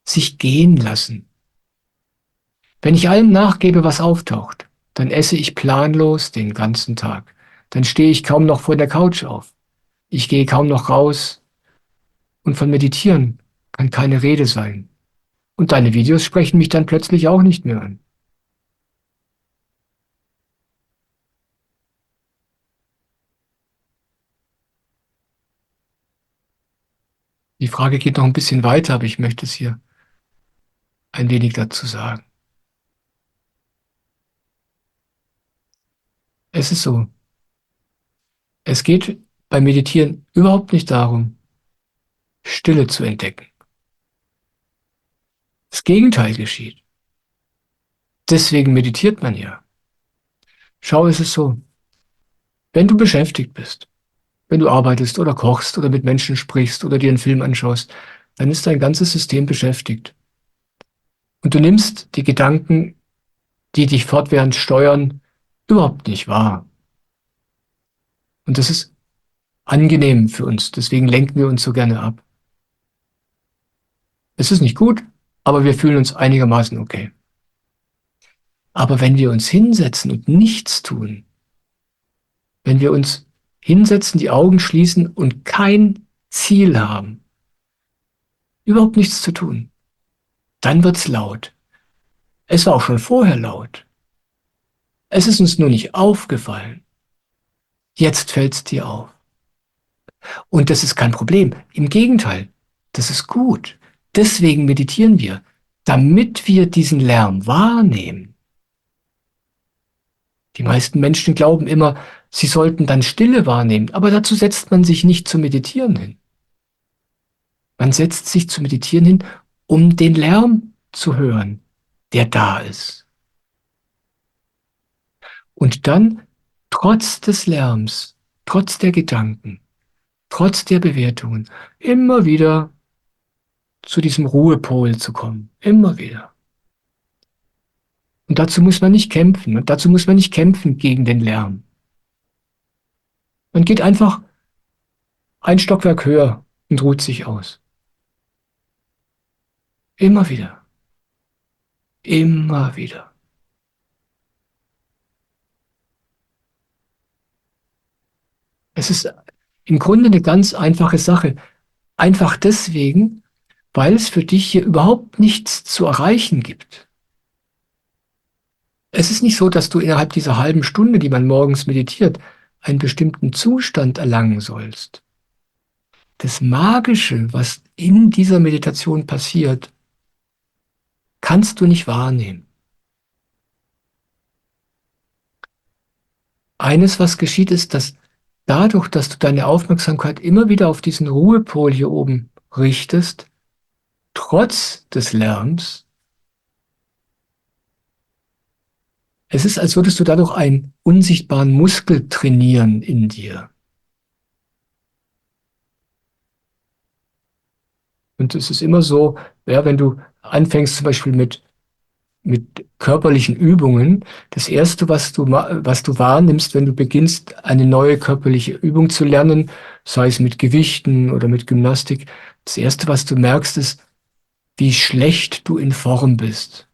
sich gehen lassen? Wenn ich allem nachgebe, was auftaucht, dann esse ich planlos den ganzen Tag. Dann stehe ich kaum noch vor der Couch auf. Ich gehe kaum noch raus und von Meditieren kann keine Rede sein. Und deine Videos sprechen mich dann plötzlich auch nicht mehr an. Die Frage geht noch ein bisschen weiter, aber ich möchte es hier ein wenig dazu sagen. Es ist so, es geht beim Meditieren überhaupt nicht darum, Stille zu entdecken. Das Gegenteil geschieht. Deswegen meditiert man ja. Schau, es ist so, wenn du beschäftigt bist, wenn du arbeitest oder kochst oder mit Menschen sprichst oder dir einen Film anschaust, dann ist dein ganzes System beschäftigt. Und du nimmst die Gedanken, die dich fortwährend steuern, überhaupt nicht wahr. Und das ist angenehm für uns, deswegen lenken wir uns so gerne ab. Es ist nicht gut, aber wir fühlen uns einigermaßen okay. Aber wenn wir uns hinsetzen und nichts tun, wenn wir uns hinsetzen, die Augen schließen und kein Ziel haben, überhaupt nichts zu tun, dann wird's laut. Es war auch schon vorher laut. Es ist uns nur nicht aufgefallen. Jetzt fällt's dir auf. Und das ist kein Problem. Im Gegenteil, das ist gut. Deswegen meditieren wir, damit wir diesen Lärm wahrnehmen. Die meisten Menschen glauben immer, sie sollten dann Stille wahrnehmen, aber dazu setzt man sich nicht zum Meditieren hin. Man setzt sich zum Meditieren hin, um den Lärm zu hören, der da ist. Und dann, trotz des Lärms, trotz der Gedanken, trotz der Bewertungen, immer wieder zu diesem Ruhepol zu kommen. Immer wieder. Und dazu muss man nicht kämpfen. Und dazu muss man nicht kämpfen gegen den Lärm. Man geht einfach ein Stockwerk höher und ruht sich aus. Immer wieder. Immer wieder. Es ist im Grunde eine ganz einfache Sache. Einfach deswegen, weil es für dich hier überhaupt nichts zu erreichen gibt. Es ist nicht so, dass du innerhalb dieser halben Stunde, die man morgens meditiert, einen bestimmten Zustand erlangen sollst. Das Magische, was in dieser Meditation passiert, kannst du nicht wahrnehmen. Eines, was geschieht, ist, dass dadurch, dass du deine Aufmerksamkeit immer wieder auf diesen Ruhepol hier oben richtest, trotz des Lärms, es ist, als würdest du dadurch einen unsichtbaren Muskel trainieren in dir. Und es ist immer so, ja, wenn du anfängst zum Beispiel mit körperlichen Übungen, das Erste, was du wahrnimmst, wenn du beginnst, eine neue körperliche Übung zu lernen, sei es mit Gewichten oder mit Gymnastik, das Erste, was du merkst, ist, wie schlecht du in Form bist.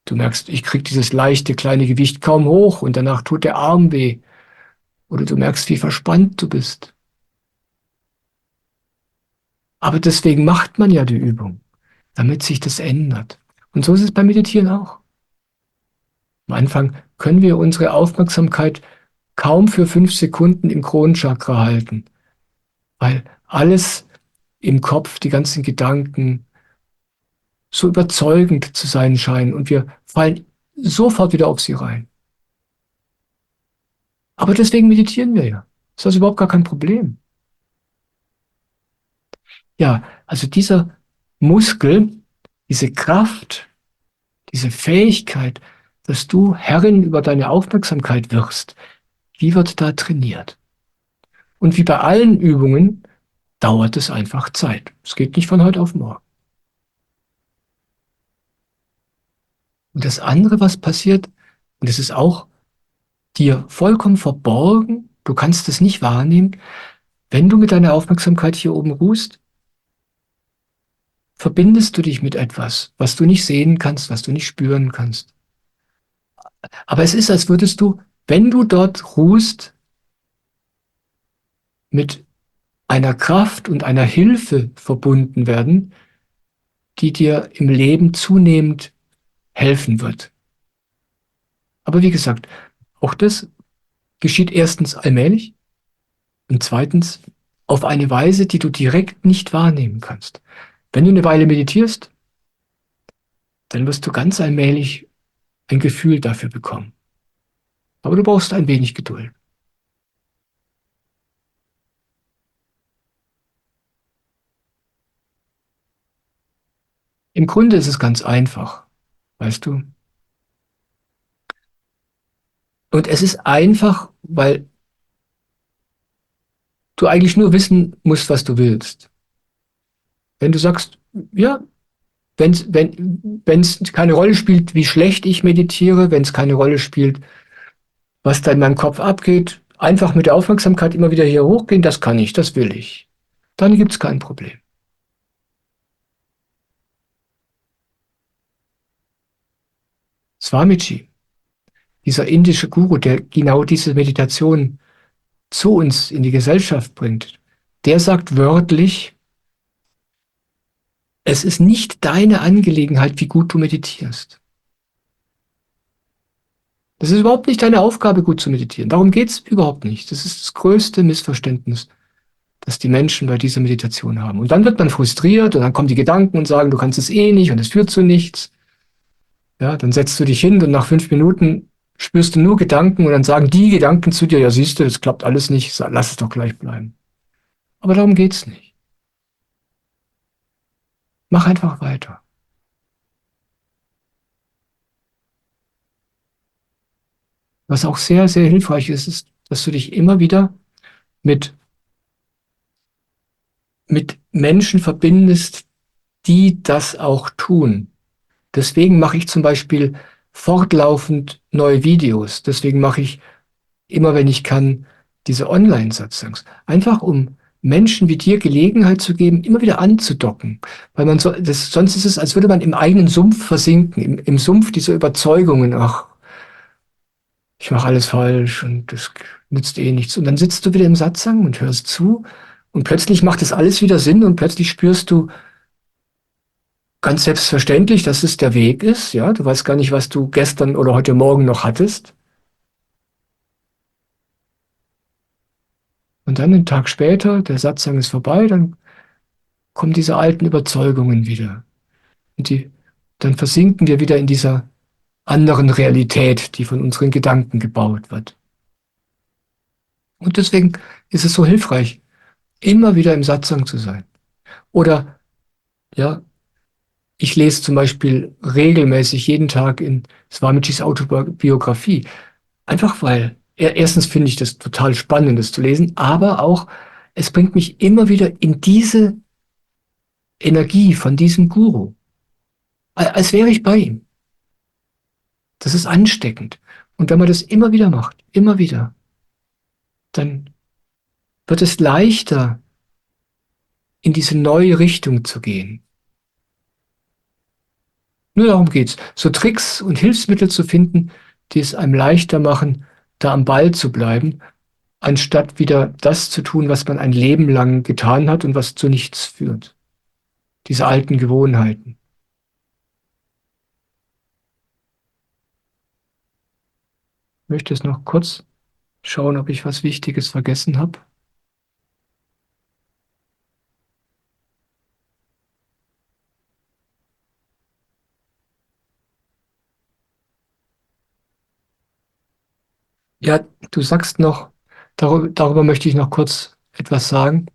Du merkst, ich kriege dieses leichte kleine Gewicht kaum hoch und danach tut der Arm weh. Oder du merkst, wie verspannt du bist. Aber deswegen macht man ja die Übung, damit sich das ändert. Und so ist es beim Meditieren auch. Am Anfang können wir unsere Aufmerksamkeit kaum für 5 Sekunden im Kronenchakra halten, weil alles im Kopf, die ganzen Gedanken, so überzeugend zu sein scheinen und wir fallen sofort wieder auf sie rein. Aber deswegen meditieren wir ja. Das ist also überhaupt gar kein Problem. Ja, also dieser Muskel, diese Kraft, diese Fähigkeit, dass du Herrin über deine Aufmerksamkeit wirst, die wird da trainiert. Und wie bei allen Übungen dauert es einfach Zeit. Es geht nicht von heute auf morgen. Und das andere, was passiert, und das ist auch dir vollkommen verborgen, du kannst es nicht wahrnehmen, wenn du mit deiner Aufmerksamkeit hier oben ruhst, verbindest du dich mit etwas, was du nicht sehen kannst, was du nicht spüren kannst. Aber es ist, als würdest du, wenn du dort ruhst, mit einer Kraft und einer Hilfe verbunden werden, die dir im Leben zunehmend helfen wird. Aber wie gesagt, auch das geschieht erstens allmählich und zweitens auf eine Weise, die du direkt nicht wahrnehmen kannst. Wenn du eine Weile meditierst, dann wirst du ganz allmählich ein Gefühl dafür bekommen. Aber du brauchst ein wenig Geduld. Im Grunde ist es ganz einfach, weißt du? Und es ist einfach, weil du eigentlich nur wissen musst, was du willst. Wenn du sagst, ja, wenn es keine Rolle spielt, wie schlecht ich meditiere, wenn es keine Rolle spielt, was da in meinem Kopf abgeht, einfach mit der Aufmerksamkeit immer wieder hier hochgehen, das kann ich, das will ich. Dann gibt es kein Problem. Swamiji, dieser indische Guru, der genau diese Meditation zu uns in die Gesellschaft bringt, der sagt wörtlich, es ist nicht deine Angelegenheit, wie gut du meditierst. Das ist überhaupt nicht deine Aufgabe, gut zu meditieren. Darum geht es überhaupt nicht. Das ist das größte Missverständnis, das die Menschen bei dieser Meditation haben. Und dann wird man frustriert und dann kommen die Gedanken und sagen, du kannst es eh nicht und es führt zu nichts. Ja, dann setzt du dich hin und nach 5 Minuten spürst du nur Gedanken und dann sagen die Gedanken zu dir, ja siehst du, das klappt alles nicht, lass es doch gleich bleiben. Aber darum geht's nicht. Mach einfach weiter. Was auch sehr, sehr hilfreich ist, ist, dass du dich immer wieder mit, mit Menschen verbindest, die das auch tun. Deswegen mache ich zum Beispiel fortlaufend neue Videos. Deswegen mache ich immer, wenn ich kann, diese Online-Satsangs. Einfach um Menschen wie dir Gelegenheit zu geben, immer wieder anzudocken. Weil sonst ist es, als würde man im eigenen Sumpf versinken, im Sumpf dieser Überzeugungen, ach, ich mache alles falsch und das nützt eh nichts. Und dann sitzt du wieder im Satsang und hörst zu und plötzlich macht es alles wieder Sinn und plötzlich spürst du ganz selbstverständlich, dass es der Weg ist. Ja, du weißt gar nicht, was du gestern oder heute Morgen noch hattest. Und dann einen Tag später, der Satsang ist vorbei, dann kommen diese alten Überzeugungen wieder. Dann versinken wir wieder in dieser anderen Realität, die von unseren Gedanken gebaut wird. Und deswegen ist es so hilfreich, immer wieder im Satsang zu sein. Oder, ja, ich lese zum Beispiel regelmäßig jeden Tag in Swamijis Autobiografie. Einfach weil, erstens finde ich das total spannend, das zu lesen, aber auch, es bringt mich immer wieder in diese Energie von diesem Guru, als wäre ich bei ihm. Das ist ansteckend. Und wenn man das immer wieder macht, immer wieder, dann wird es leichter, in diese neue Richtung zu gehen. Nur darum geht's. So Tricks und Hilfsmittel zu finden, die es einem leichter machen, da am Ball zu bleiben, anstatt wieder das zu tun, was man ein Leben lang getan hat und was zu nichts führt. Diese alten Gewohnheiten. Ich möchte es noch kurz schauen, ob ich was Wichtiges vergessen habe. Ja, du sagst noch, darüber möchte ich noch kurz etwas sagen.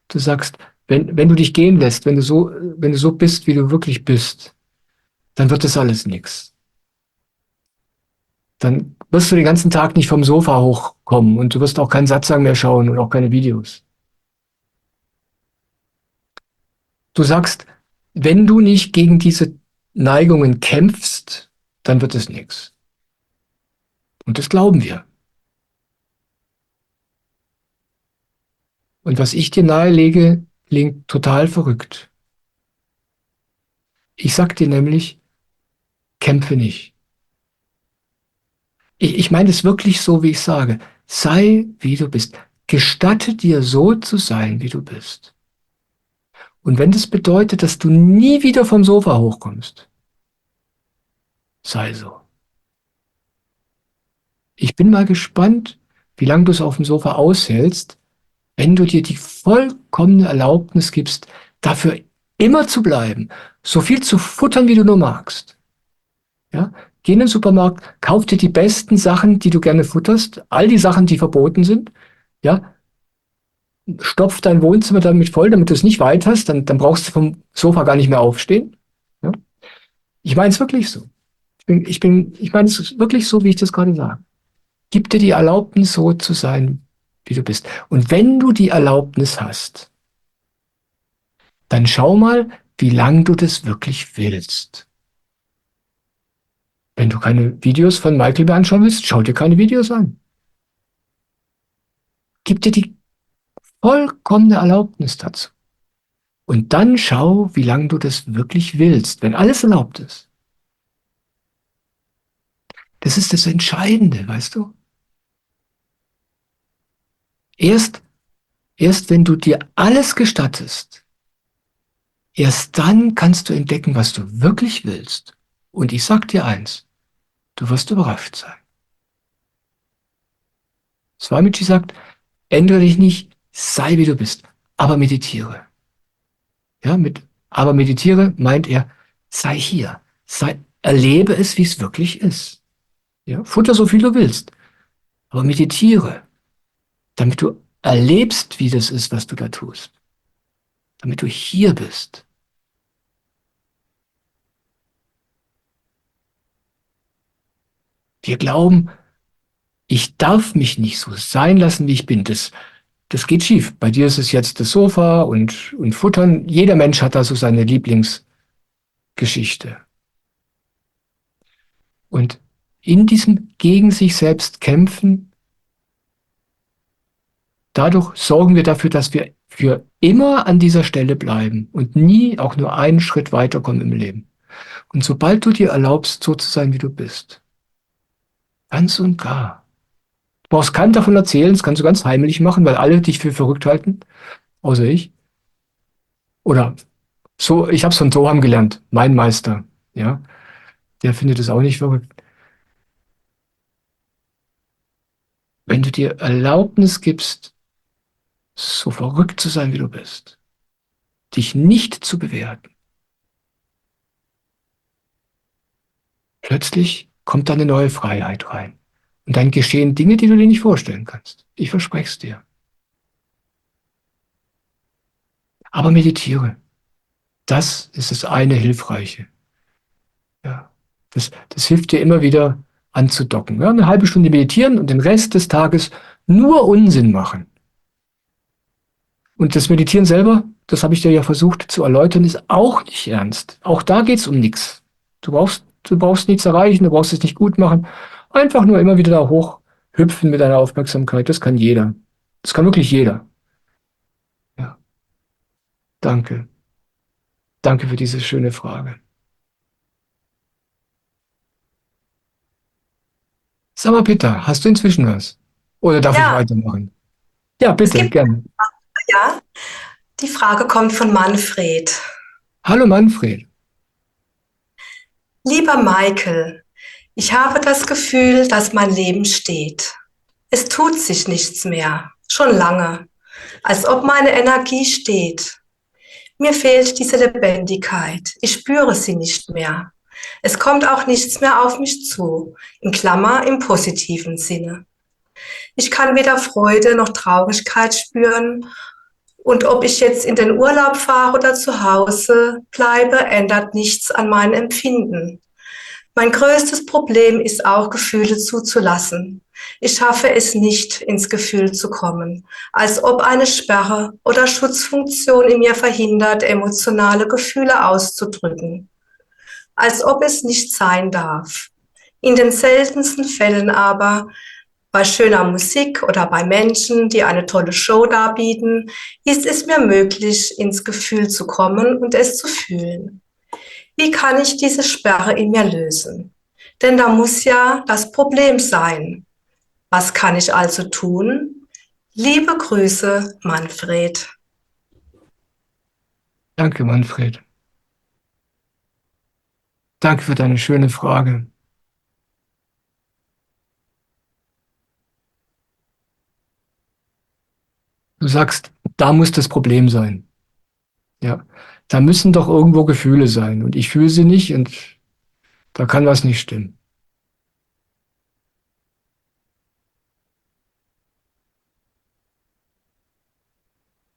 Du sagst, wenn du dich gehen lässt, wenn du so bist, wie du wirklich bist, dann wird das alles nichts. Dann wirst du den ganzen Tag nicht vom Sofa hochkommen und du wirst auch keinen Satsang mehr schauen und auch keine Videos. Du sagst, wenn du nicht gegen diese Neigungen kämpfst, dann wird es nichts. Und das glauben wir. Und was ich dir nahelege, klingt total verrückt. Ich sag dir nämlich, kämpfe nicht. Ich meine es wirklich so, wie ich sage. Sei, wie du bist. Gestatte dir so zu sein, wie du bist. Und wenn das bedeutet, dass du nie wieder vom Sofa hochkommst, sei so. Ich bin mal gespannt, wie lange du es auf dem Sofa aushältst, wenn du dir die vollkommene Erlaubnis gibst, dafür immer zu bleiben, so viel zu futtern, wie du nur magst. Ja? Geh in den Supermarkt, kauf dir die besten Sachen, die du gerne futterst, all die Sachen, die verboten sind. Ja? Stopf dein Wohnzimmer damit voll, damit du es nicht weit hast, dann brauchst du vom Sofa gar nicht mehr aufstehen. Ja? Ich meine es wirklich so. Ich meine es wirklich so, wie ich das gerade sage. Gib dir die Erlaubnis, so zu sein, wie du bist. Und wenn du die Erlaubnis hast, dann schau mal, wie lange du das wirklich willst. Wenn du keine Videos von Michael mehr anschauen willst, schau dir keine Videos an. Gib dir die vollkommene Erlaubnis dazu. Und dann schau, wie lange du das wirklich willst, wenn alles erlaubt ist. Das ist das Entscheidende, weißt du? Erst, erst wenn du dir alles gestattest, erst dann kannst du entdecken, was du wirklich willst. Und ich sag dir eins, du wirst überrascht sein. Swamiji sagt, ändere dich nicht, sei wie du bist. aber meditiere. Ja, aber meditiere meint er, sei hier, erlebe es, wie es wirklich ist. Ja, futter so viel du willst, aber meditiere, damit du erlebst, wie das ist, was du da tust. Damit du hier bist. Wir glauben, ich darf mich nicht so sein lassen, wie ich bin. Das geht schief. Bei dir ist es jetzt das Sofa und Futtern. Jeder Mensch hat da so seine Lieblingsgeschichte. Und in diesem gegen sich selbst kämpfen, dadurch sorgen wir dafür, dass wir für immer an dieser Stelle bleiben und nie auch nur einen Schritt weiterkommen im Leben. Und sobald du dir erlaubst, so zu sein, wie du bist, ganz und gar, du brauchst keinem davon erzählen, das kannst du ganz heimlich machen, weil alle dich für verrückt halten, außer ich. Oder so, ich habe es von Soham gelernt, mein Meister. Ja, der findet es auch nicht verrückt. Wenn du dir Erlaubnis gibst, so verrückt zu sein, wie du bist, dich nicht zu bewerten, plötzlich kommt da eine neue Freiheit rein. Und dann geschehen Dinge, die du dir nicht vorstellen kannst. Ich verspreche es dir. Aber meditiere. Das ist das eine Hilfreiche. Ja. Das hilft dir immer wieder anzudocken. Ja, eine halbe Stunde meditieren und den Rest des Tages nur Unsinn machen. Und das Meditieren selber, das habe ich dir ja versucht zu erläutern, ist auch nicht ernst. Auch da geht es um nichts. Du brauchst nichts erreichen, du brauchst es nicht gut machen. Einfach nur immer wieder da hoch hüpfen mit deiner Aufmerksamkeit. Das kann jeder. Das kann wirklich jeder. Ja, danke. Danke für diese schöne Frage. Sag mal, Peter, hast du inzwischen was? Oder darf ich Ja, weitermachen? Ja, es bitte, gibt, gerne. ja, die Frage kommt von Manfred. Hallo Manfred. Lieber Michael, ich habe das Gefühl, dass mein Leben steht. Es tut sich nichts mehr, schon lange, als ob meine Energie steht. Mir fehlt diese Lebendigkeit. Ich spüre sie nicht mehr. Es kommt auch nichts mehr auf mich zu, in Klammer im positiven Sinne. Ich kann weder Freude noch Traurigkeit spüren. Und ob ich jetzt in den Urlaub fahre oder zu Hause bleibe, ändert nichts an meinem Empfinden. Mein größtes Problem ist auch, Gefühle zuzulassen. Ich schaffe es nicht, ins Gefühl zu kommen, als ob eine Sperre oder Schutzfunktion in mir verhindert, emotionale Gefühle auszudrücken. Als ob es nicht sein darf. In den seltensten Fällen aber, bei schöner Musik oder bei Menschen, die eine tolle Show darbieten, ist es mir möglich, ins Gefühl zu kommen und es zu fühlen. Wie kann ich diese Sperre in mir lösen? Denn da muss ja das Problem sein. Was kann ich also tun? Liebe Grüße, Manfred. Danke, Manfred. Danke für deine schöne Frage. Du sagst, da muss das Problem sein. Ja, da müssen doch irgendwo Gefühle sein und ich fühle sie nicht und da kann was nicht stimmen.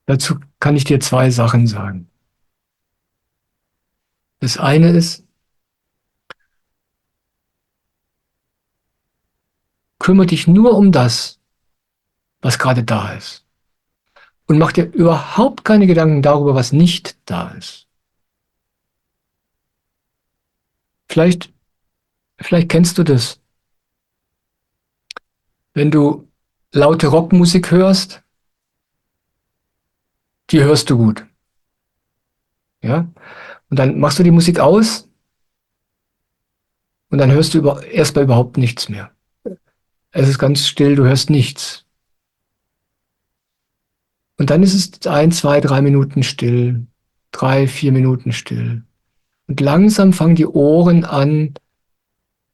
Dazu kann ich dir zwei Sachen sagen. Das eine ist, kümmere dich nur um das, was gerade da ist. Und mach dir überhaupt keine Gedanken darüber, was nicht da ist. Vielleicht, vielleicht kennst du das. Wenn du laute Rockmusik hörst, die hörst du gut. Ja? Und dann machst du die Musik aus und dann hörst du erstmal überhaupt nichts mehr. Es ist ganz still, du hörst nichts. Und dann ist es 1, 2, 3 Minuten still, 3, 4 Minuten still. Und langsam fangen die Ohren an,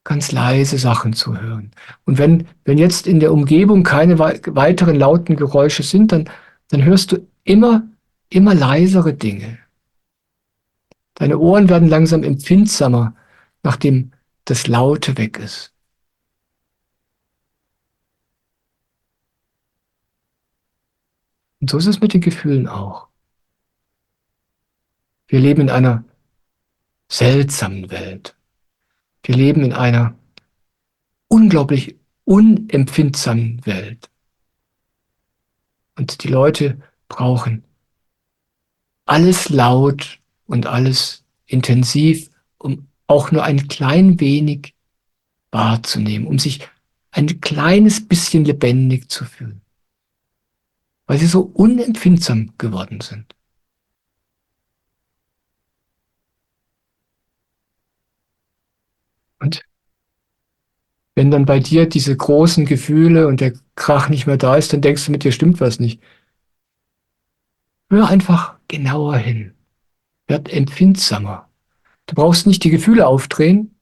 ganz leise Sachen zu hören. Und wenn jetzt in der Umgebung keine weiteren lauten Geräusche sind, dann hörst du immer immer leisere Dinge. Deine Ohren werden langsam empfindsamer, nachdem das Laute weg ist. Und so ist es mit den Gefühlen auch. Wir leben in einer seltsamen Welt. Wir leben in einer unglaublich unempfindsamen Welt. Und die Leute brauchen alles laut und alles intensiv, um auch nur ein klein wenig wahrzunehmen, um sich ein kleines bisschen lebendig zu fühlen, weil sie so unempfindsam geworden sind. Und wenn dann bei dir diese großen Gefühle und der Krach nicht mehr da ist, dann denkst du, mit dir stimmt was nicht. Hör einfach genauer hin. Werd empfindsamer. Du brauchst nicht die Gefühle aufdrehen,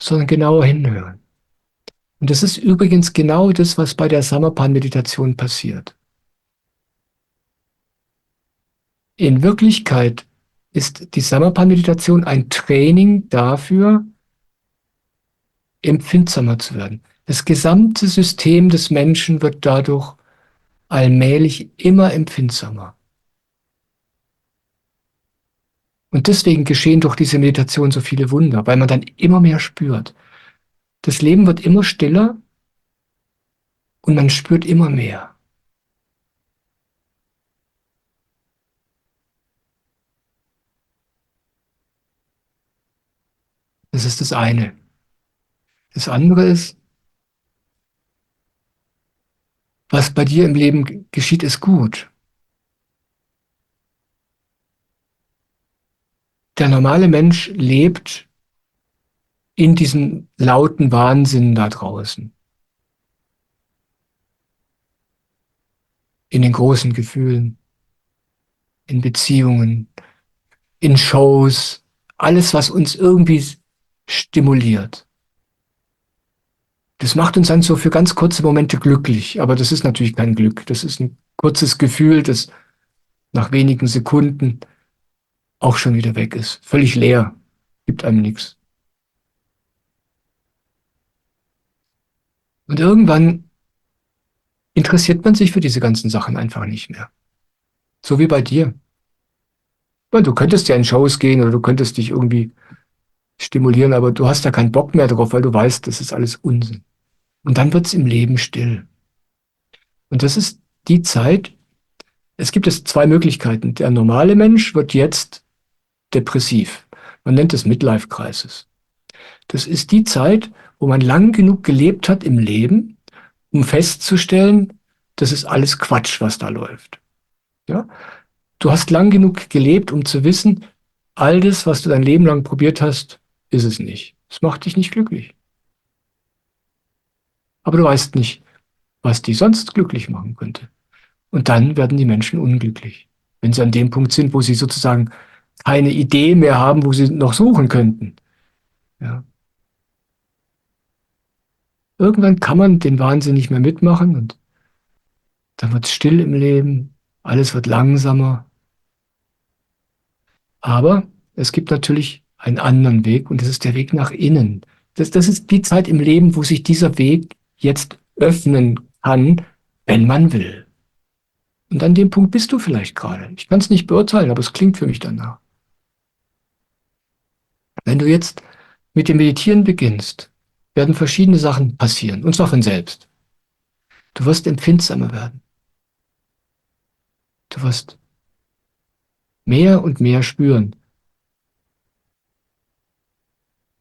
sondern genauer hinhören. Und das ist übrigens genau das, was bei der Samapan-Meditation passiert. In Wirklichkeit ist die Samapan-Meditation ein Training dafür, empfindsamer zu werden. Das gesamte System des Menschen wird dadurch allmählich immer empfindsamer. Und deswegen geschehen durch diese Meditation so viele Wunder, weil man dann immer mehr spürt. Das Leben wird immer stiller und man spürt immer mehr. Das ist das eine. Das andere ist, was bei dir im Leben geschieht, ist gut. Der normale Mensch lebt in diesem lauten Wahnsinn da draußen. In den großen Gefühlen, in Beziehungen, in Shows, alles, was uns irgendwie stimuliert. Das macht uns dann so für ganz kurze Momente glücklich, aber das ist natürlich kein Glück. Das ist ein kurzes Gefühl, das nach wenigen Sekunden auch schon wieder weg ist. Völlig leer, gibt einem nichts. Und irgendwann interessiert man sich für diese ganzen Sachen einfach nicht mehr. So wie bei dir. Weil du könntest ja in Shows gehen oder du könntest dich irgendwie stimulieren, aber du hast da keinen Bock mehr drauf, weil du weißt, das ist alles Unsinn. Und dann wird es im Leben still. Und das ist die Zeit, es gibt es zwei Möglichkeiten. Der normale Mensch wird jetzt depressiv. Man nennt es Midlife Crisis. Das ist die Zeit, wo man lang genug gelebt hat im Leben, um festzustellen, das ist alles Quatsch, was da läuft. Ja? Du hast lang genug gelebt, um zu wissen, all das, was du dein Leben lang probiert hast, ist es nicht. Es macht dich nicht glücklich. Aber du weißt nicht, was die sonst glücklich machen könnte. Und dann werden die Menschen unglücklich, wenn sie an dem Punkt sind, wo sie sozusagen keine Idee mehr haben, wo sie noch suchen könnten. Ja. Irgendwann kann man den Wahnsinn nicht mehr mitmachen und dann wird es still im Leben, alles wird langsamer. Aber es gibt natürlich einen anderen Weg und das ist der Weg nach innen. Das ist die Zeit im Leben, wo sich dieser Weg jetzt öffnen kann, wenn man will. Und an dem Punkt bist du vielleicht gerade. Ich kann es nicht beurteilen, aber es klingt für mich danach. Wenn du jetzt mit dem Meditieren beginnst, werden verschiedene Sachen passieren, und zwar von selbst. Du wirst empfindsamer werden. Du wirst mehr und mehr spüren.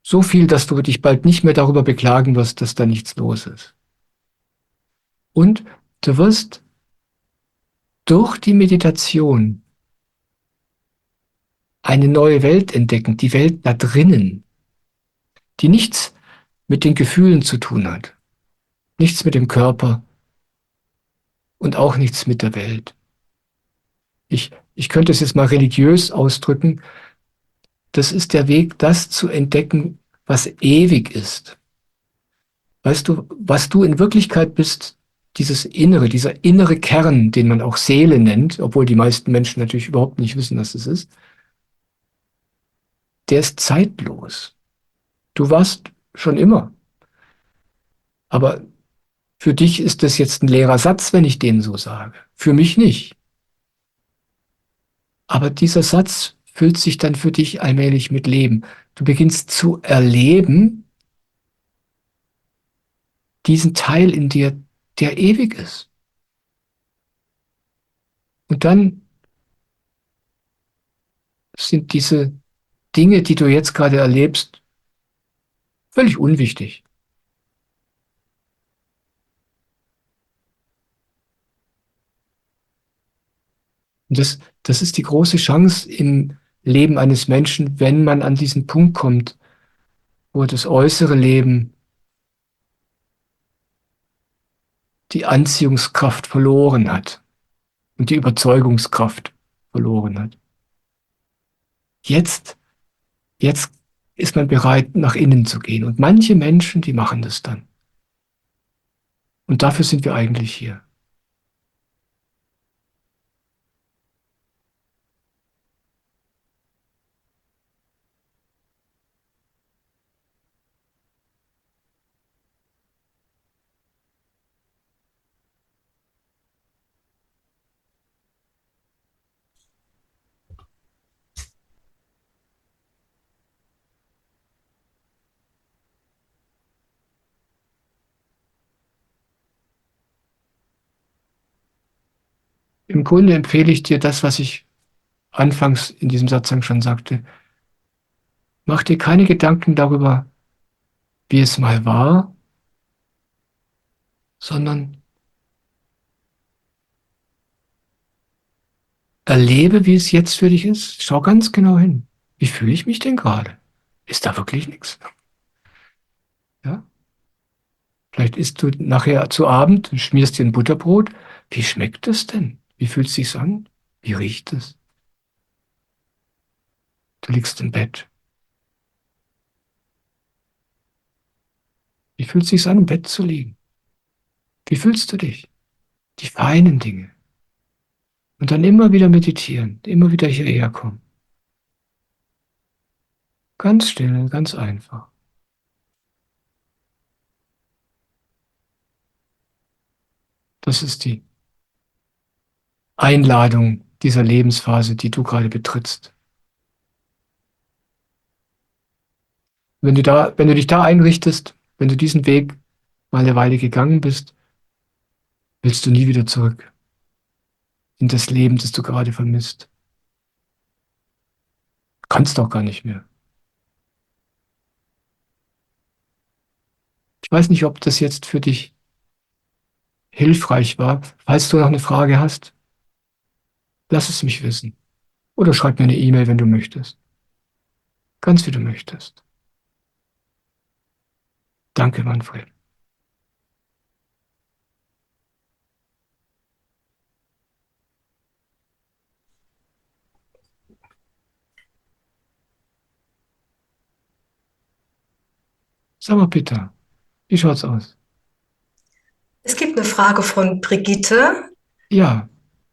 So viel, dass du dich bald nicht mehr darüber beklagen wirst, dass da nichts los ist. Und du wirst durch die Meditation eine neue Welt entdecken, die Welt da drinnen, die nichts mit den Gefühlen zu tun hat, nichts mit dem Körper und auch nichts mit der Welt. Ich könnte es jetzt mal religiös ausdrücken. Das ist der Weg, das zu entdecken, was ewig ist. Weißt du, was du in Wirklichkeit bist, dieser innere Kern, den man auch Seele nennt, obwohl die meisten Menschen natürlich überhaupt nicht wissen, was es ist, der ist zeitlos. Du warst schon immer. Aber für dich ist das jetzt ein leerer Satz, wenn ich den so sage. Für mich nicht. Aber dieser Satz füllt sich dann für dich allmählich mit Leben. Du beginnst zu erleben, diesen Teil in dir, der ewig ist. Und dann sind diese Dinge, die du jetzt gerade erlebst, völlig unwichtig. Und das ist die große Chance im Leben eines Menschen, wenn man an diesen Punkt kommt, wo das äußere Leben die Anziehungskraft verloren hat und die Überzeugungskraft verloren hat. Jetzt ist man bereit, nach innen zu gehen. Und manche Menschen, die machen das dann. Und dafür sind wir eigentlich hier. Im Grunde empfehle ich dir das, was ich anfangs in diesem Satzang schon sagte. Mach dir keine Gedanken darüber, wie es mal war, sondern erlebe, wie es jetzt für dich ist. Schau ganz genau hin. Wie fühle ich mich denn gerade? Ist da wirklich nichts? Ja? Vielleicht isst du nachher zu Abend, schmierst dir ein Butterbrot. Wie schmeckt es denn? Wie fühlt es sich an? Wie riecht es? Du liegst im Bett. Wie fühlt es sich an, im Bett zu liegen? Wie fühlst du dich? Die feinen Dinge. Und dann immer wieder meditieren, immer wieder hierher kommen. Ganz still, ganz einfach. Das ist die Einladung dieser Lebensphase, die du gerade betrittst. Wenn du dich da einrichtest, wenn du diesen Weg mal eine Weile gegangen bist, willst du nie wieder zurück in das Leben, das du gerade vermisst. Kannst auch gar nicht mehr. Ich weiß nicht, ob das jetzt für dich hilfreich war. Falls du noch eine Frage hast, lass es mich wissen. Oder schreib mir eine E-Mail, wenn du möchtest. Ganz wie du möchtest. Danke, Manfred. Sag mal bitte, wie schaut's aus? Es gibt eine Frage von Brigitte. Ja,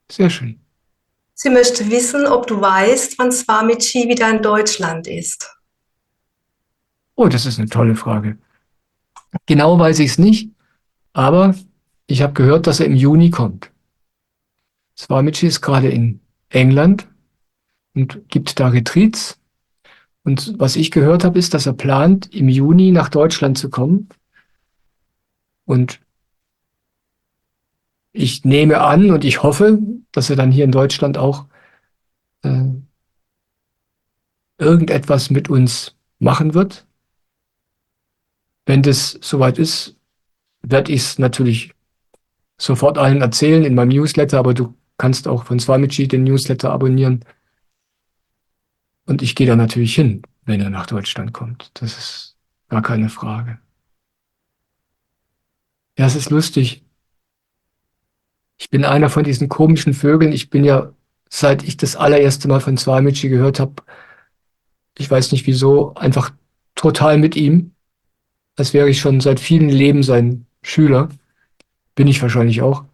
sehr schön. Sie möchte wissen, ob du weißt, wann Swamiji wieder in Deutschland ist. Oh, das ist eine tolle Frage. Genau weiß ich es nicht, aber ich habe gehört, dass er im Juni kommt. Swamiji ist gerade in England und gibt da Retreats. Und was ich gehört habe, ist, dass er plant, im Juni nach Deutschland zu kommen. Und ich nehme an und ich hoffe, dass er dann hier in Deutschland auch äh, irgendetwas mit uns machen wird. Wenn das soweit ist, werde ich es natürlich sofort allen erzählen in meinem Newsletter, aber du kannst auch von Swamiji den Newsletter abonnieren. Und ich gehe da natürlich hin, wenn er nach Deutschland kommt. Das ist gar keine Frage. Ja, es ist lustig. Ich bin einer von diesen komischen Vögeln. Ich bin ja, seit ich das allererste Mal von Swamiji gehört habe, ich weiß nicht wieso, einfach total mit ihm, als wäre ich schon seit vielen Leben sein Schüler. Bin ich wahrscheinlich auch.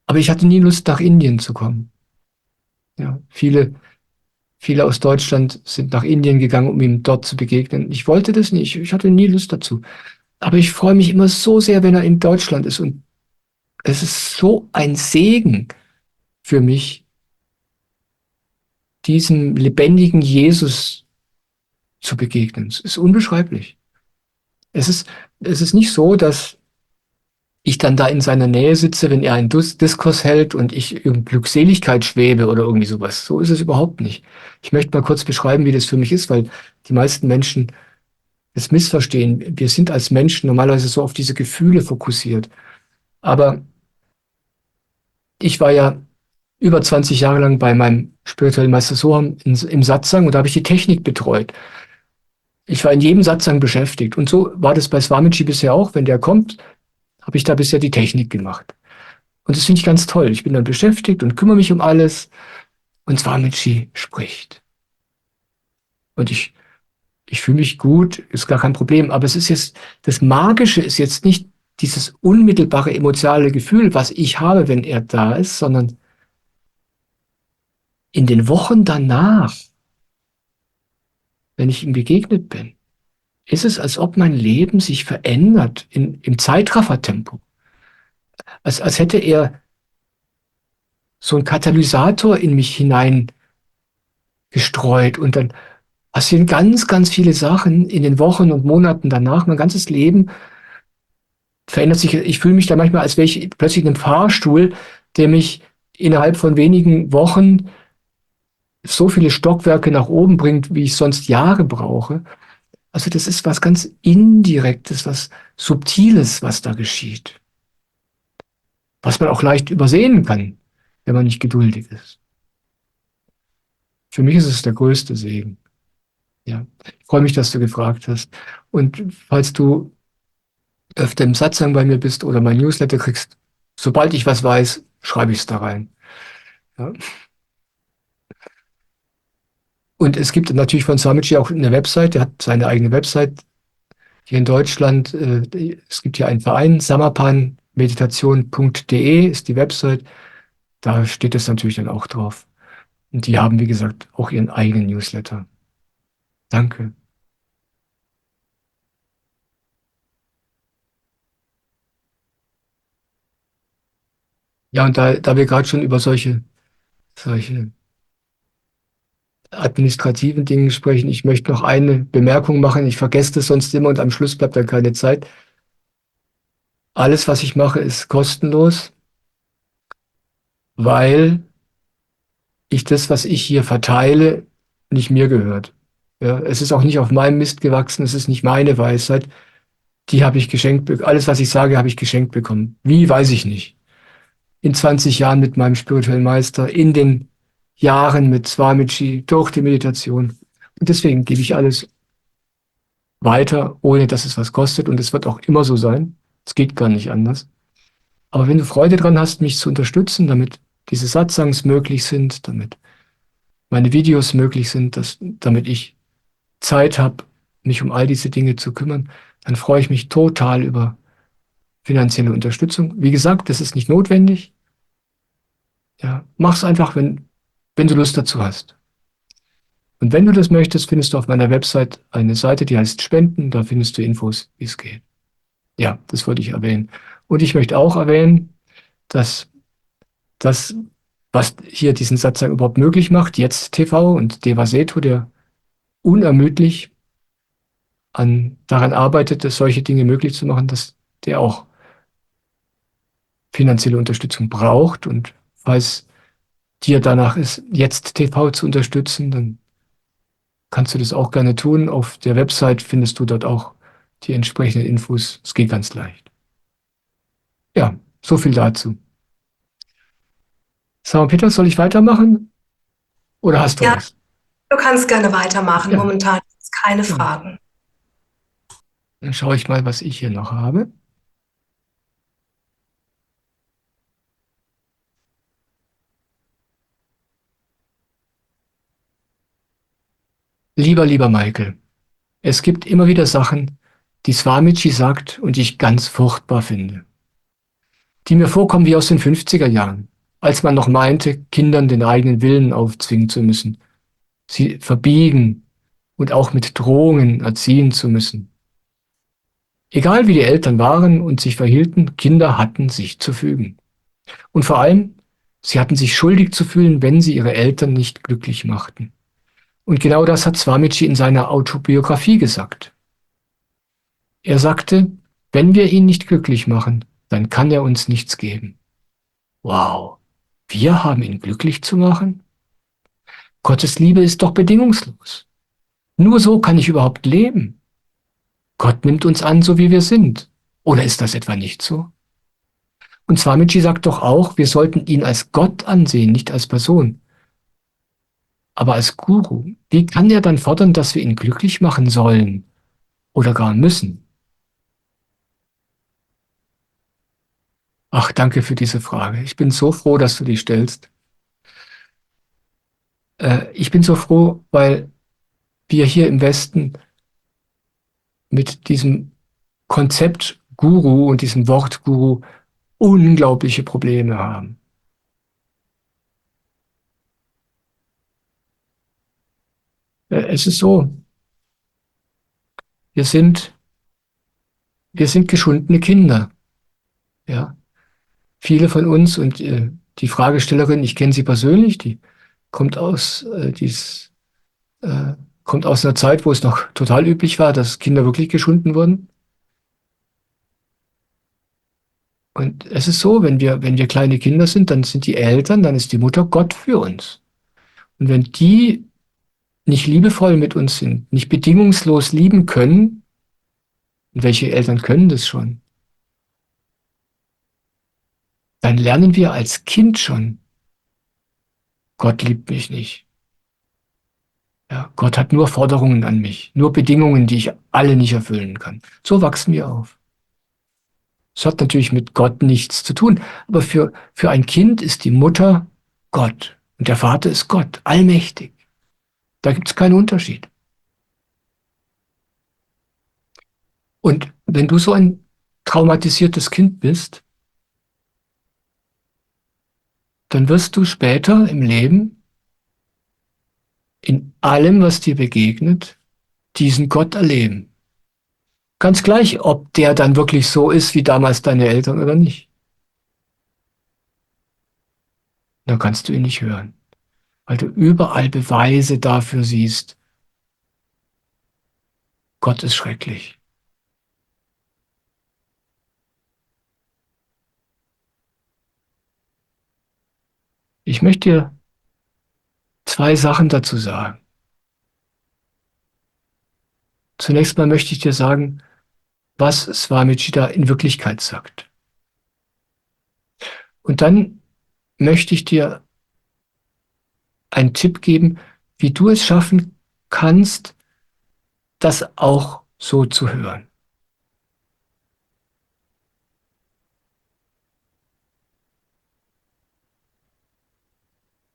Aber ich hatte nie Lust, nach Indien zu kommen. Ja, viele aus Deutschland sind nach Indien gegangen, um ihm dort zu begegnen. Ich wollte das nicht. Ich hatte nie Lust dazu. Aber ich freue mich immer so sehr, wenn er in Deutschland ist. Und es ist so ein Segen für mich, diesem lebendigen Jesus zu begegnen. Es ist unbeschreiblich. Es ist, es ist nicht so, dass ich dann da in seiner Nähe sitze, wenn er einen Diskurs hält und ich in Glückseligkeit schwebe oder irgendwie sowas. So ist es überhaupt nicht. Ich möchte mal kurz beschreiben, wie das für mich ist, weil die meisten Menschen es missverstehen. Wir sind als Menschen normalerweise so auf diese Gefühle fokussiert. Aber ich war ja über 20 Jahre lang bei meinem spirituellen Meister Soham im Satsang und da habe ich die Technik betreut. Ich war in jedem Satsang beschäftigt. Und so war das bei Swamiji bisher auch. Wenn der kommt, habe ich da bisher die Technik gemacht. Und das finde ich ganz toll. Ich bin dann beschäftigt und kümmere mich um alles. Und Swamiji spricht. Und ich fühle mich gut, ist gar kein Problem. Aber es ist jetzt, das Magische ist jetzt nicht dieses unmittelbare emotionale Gefühl, was ich habe, wenn er da ist, sondern in den Wochen danach, wenn ich ihm begegnet bin, ist es, als ob mein Leben sich verändert im Zeitraffertempo. Als hätte er so einen Katalysator in mich hinein gestreut und dann passieren ganz, ganz viele Sachen in den Wochen und Monaten danach. Mein ganzes Leben verändert sich. Ich fühle mich da manchmal, als wäre ich plötzlich in einem Fahrstuhl, der mich innerhalb von wenigen Wochen so viele Stockwerke nach oben bringt, wie ich sonst Jahre brauche. Also das ist was ganz Indirektes, was Subtiles, was da geschieht. Was man auch leicht übersehen kann, wenn man nicht geduldig ist. Für mich ist es der größte Segen. Ja, ich freue mich, dass du gefragt hast. Und falls du öfter im Satsang bei mir bist oder mein Newsletter kriegst, sobald ich was weiß, schreibe ich es da rein. Ja. Und es gibt natürlich von Swamiji auch eine Website, der hat seine eigene Website hier in Deutschland. Es gibt hier einen Verein, samapanmeditation.de ist die Website. Da steht es natürlich dann auch drauf. Und die haben, wie gesagt, auch ihren eigenen Newsletter. Danke. Ja, und da wir gerade schon über solche administrativen Dingen sprechen, ich möchte noch eine Bemerkung machen. Ich vergesse das sonst immer und am Schluss bleibt dann keine Zeit. Alles, was ich mache, ist kostenlos, weil ich das, was ich hier verteile, nicht mir gehört. Ja, es ist auch nicht auf meinem Mist gewachsen, es ist nicht meine Weisheit. Die habe ich geschenkt bekommen. Alles, was ich sage, habe ich geschenkt bekommen. Wie, weiß ich nicht. In 20 Jahren mit meinem spirituellen Meister, in den Jahren mit Swamiji, durch die Meditation. Und deswegen gebe ich alles weiter, ohne dass es was kostet. Und es wird auch immer so sein. Es geht gar nicht anders. Aber wenn du Freude dran hast, mich zu unterstützen, damit diese Satsangs möglich sind, damit meine Videos möglich sind, damit ich Zeit habe, mich um all diese Dinge zu kümmern, dann freue ich mich total über finanzielle Unterstützung. Wie gesagt, das ist nicht notwendig. Ja, mach's einfach, wenn du Lust dazu hast. Und wenn du das möchtest, findest du auf meiner Website eine Seite, die heißt Spenden. Da findest du Infos, wie es geht. Ja, das wollte ich erwähnen. Und ich möchte auch erwähnen, dass das, was hier diesen Satzang überhaupt möglich macht, jetzt TV und Devaseto, der unermüdlich daran arbeitet, solche Dinge möglich zu machen, dass der auch finanzielle Unterstützung braucht. Und falls dir danach ist, jetzt TV zu unterstützen, dann kannst du das auch gerne tun. Auf der Website findest du dort auch die entsprechenden Infos. Es geht ganz leicht. Ja, so viel dazu. Sag mal, Peter, soll ich weitermachen? Oder hast du Ja, was? du kannst gerne weitermachen. Ja, Momentan gibt es keine ja. Fragen. Dann schaue ich mal, was ich hier noch habe. Lieber Michael, es gibt immer wieder Sachen, die Swamiji sagt und die ich ganz furchtbar finde. die mir vorkommen wie aus den 50er Jahren, als man noch meinte, Kindern den eigenen Willen aufzwingen zu müssen, sie verbiegen und auch mit Drohungen erziehen zu müssen. Egal wie die Eltern waren und sich verhielten, Kinder hatten sich zu fügen. Und vor allem, sie hatten sich schuldig zu fühlen, wenn sie ihre Eltern nicht glücklich machten. Und genau das hat Swamiji in seiner Autobiografie gesagt. Er sagte, wenn wir ihn nicht glücklich machen, dann kann er uns nichts geben. Wow, wir haben ihn glücklich zu machen? Gottes Liebe ist doch bedingungslos. Nur so kann ich überhaupt leben. Gott nimmt uns an, so wie wir sind. Oder ist das etwa nicht so? Und Swamiji sagt doch auch, wir sollten ihn als Gott ansehen, nicht als Person. Aber als Guru, wie kann er dann fordern, dass wir ihn glücklich machen sollen oder gar müssen? Ach, danke für diese Frage. Ich bin so froh, dass du die stellst. Ich bin so froh, weil wir hier im Westen mit diesem Konzept Guru und diesem Wort Guru unglaubliche Probleme haben. Es ist so, wir sind, wir sind geschundene Kinder. Ja? Viele von uns und die Fragestellerin, ich kenne sie persönlich, die kommt äh, kommt aus einer Zeit, wo es noch total üblich war, dass Kinder wirklich geschunden wurden. Und es ist so, wenn wir kleine Kinder sind, dann sind die Eltern, dann ist die Mutter Gott für uns. Und wenn die nicht liebevoll mit uns sind, nicht bedingungslos lieben können, und welche Eltern können das schon, dann lernen wir als Kind schon, Gott liebt mich nicht. Ja, Gott hat nur Forderungen an mich, nur Bedingungen, die ich alle nicht erfüllen kann. So wachsen wir auf. Das hat natürlich mit Gott nichts zu tun, aber für ein Kind ist die Mutter Gott und der Vater ist Gott, allmächtig. Da gibt es keinen Unterschied. Und wenn du so ein traumatisiertes Kind bist, dann wirst du später im Leben, in allem, was dir begegnet, diesen Gott erleben. Ganz gleich, ob der dann wirklich so ist wie damals deine Eltern oder nicht. Dann kannst du ihn nicht hören, weil du überall Beweise dafür siehst, Gott ist schrecklich. Ich möchte dir zwei Sachen dazu sagen. Zunächst mal möchte ich dir sagen, was Swamiji da in Wirklichkeit sagt. Und dann möchte ich dir einen Tipp geben, wie du es schaffen kannst, das auch so zu hören.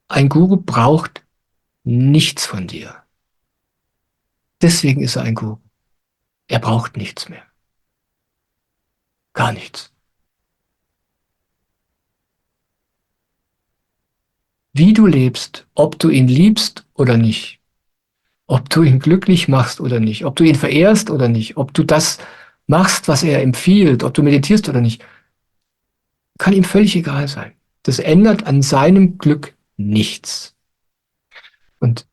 Ein Guru braucht nichts von dir. Deswegen ist er ein Guru. Er braucht nichts mehr. Gar nichts. Wie du lebst, ob du ihn liebst oder nicht, ob du ihn glücklich machst oder nicht, ob du ihn verehrst oder nicht, ob du das machst, was er empfiehlt, ob du meditierst oder nicht, kann ihm völlig egal sein. Das ändert an seinem Glück nichts. Und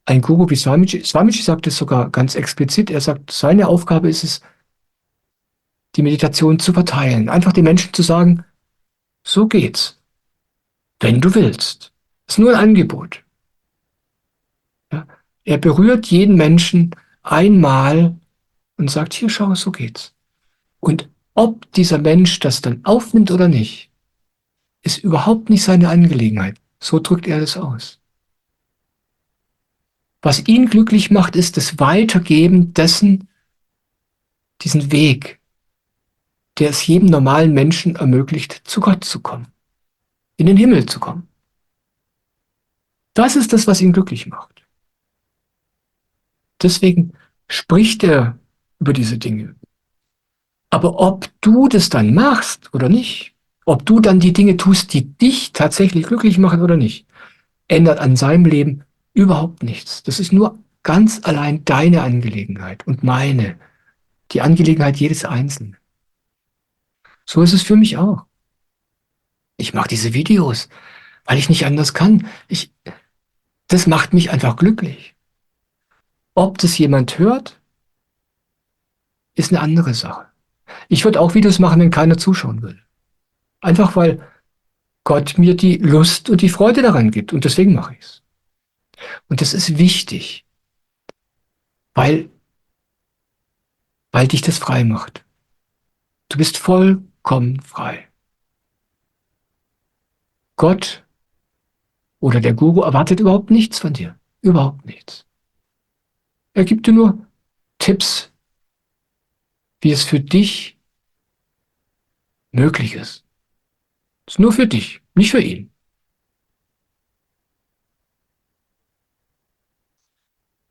ein Guru wie Swamiji sagt es sogar ganz explizit, er sagt, seine Aufgabe ist es, die Meditation zu verteilen. Einfach den Menschen zu sagen, so geht's, wenn du willst. Das ist nur ein Angebot. Ja? Er berührt jeden Menschen einmal und sagt, hier schau, so geht's. Und ob dieser Mensch das dann aufnimmt oder nicht, ist überhaupt nicht seine Angelegenheit. So drückt er das aus. Was ihn glücklich macht, ist das Weitergeben dessen, diesen Weg, der es jedem normalen Menschen ermöglicht, zu Gott zu kommen, in den Himmel zu kommen. Das ist das, was ihn glücklich macht. Deswegen spricht er über diese Dinge. Aber ob du das dann machst oder nicht, Ob du dann die Dinge tust, die dich tatsächlich glücklich machen oder nicht, ändert an seinem Leben überhaupt nichts. Das ist nur ganz allein deine Angelegenheit und meine, die Angelegenheit jedes Einzelnen. So ist es für mich auch. Ich mache diese Videos, weil ich nicht anders kann. Das macht mich einfach glücklich. Ob das jemand hört, ist eine andere Sache. Ich würde auch Videos machen, wenn keiner zuschauen will. Einfach weil Gott mir die Lust und die Freude daran gibt. Und deswegen mache ich es. Und das ist wichtig, weil, weil dich das frei macht. Du bist vollkommen frei. Gott oder der Guru erwartet überhaupt nichts von dir. Überhaupt nichts. Er gibt dir nur Tipps, wie es für dich möglich ist. Es ist nur für dich, nicht für ihn.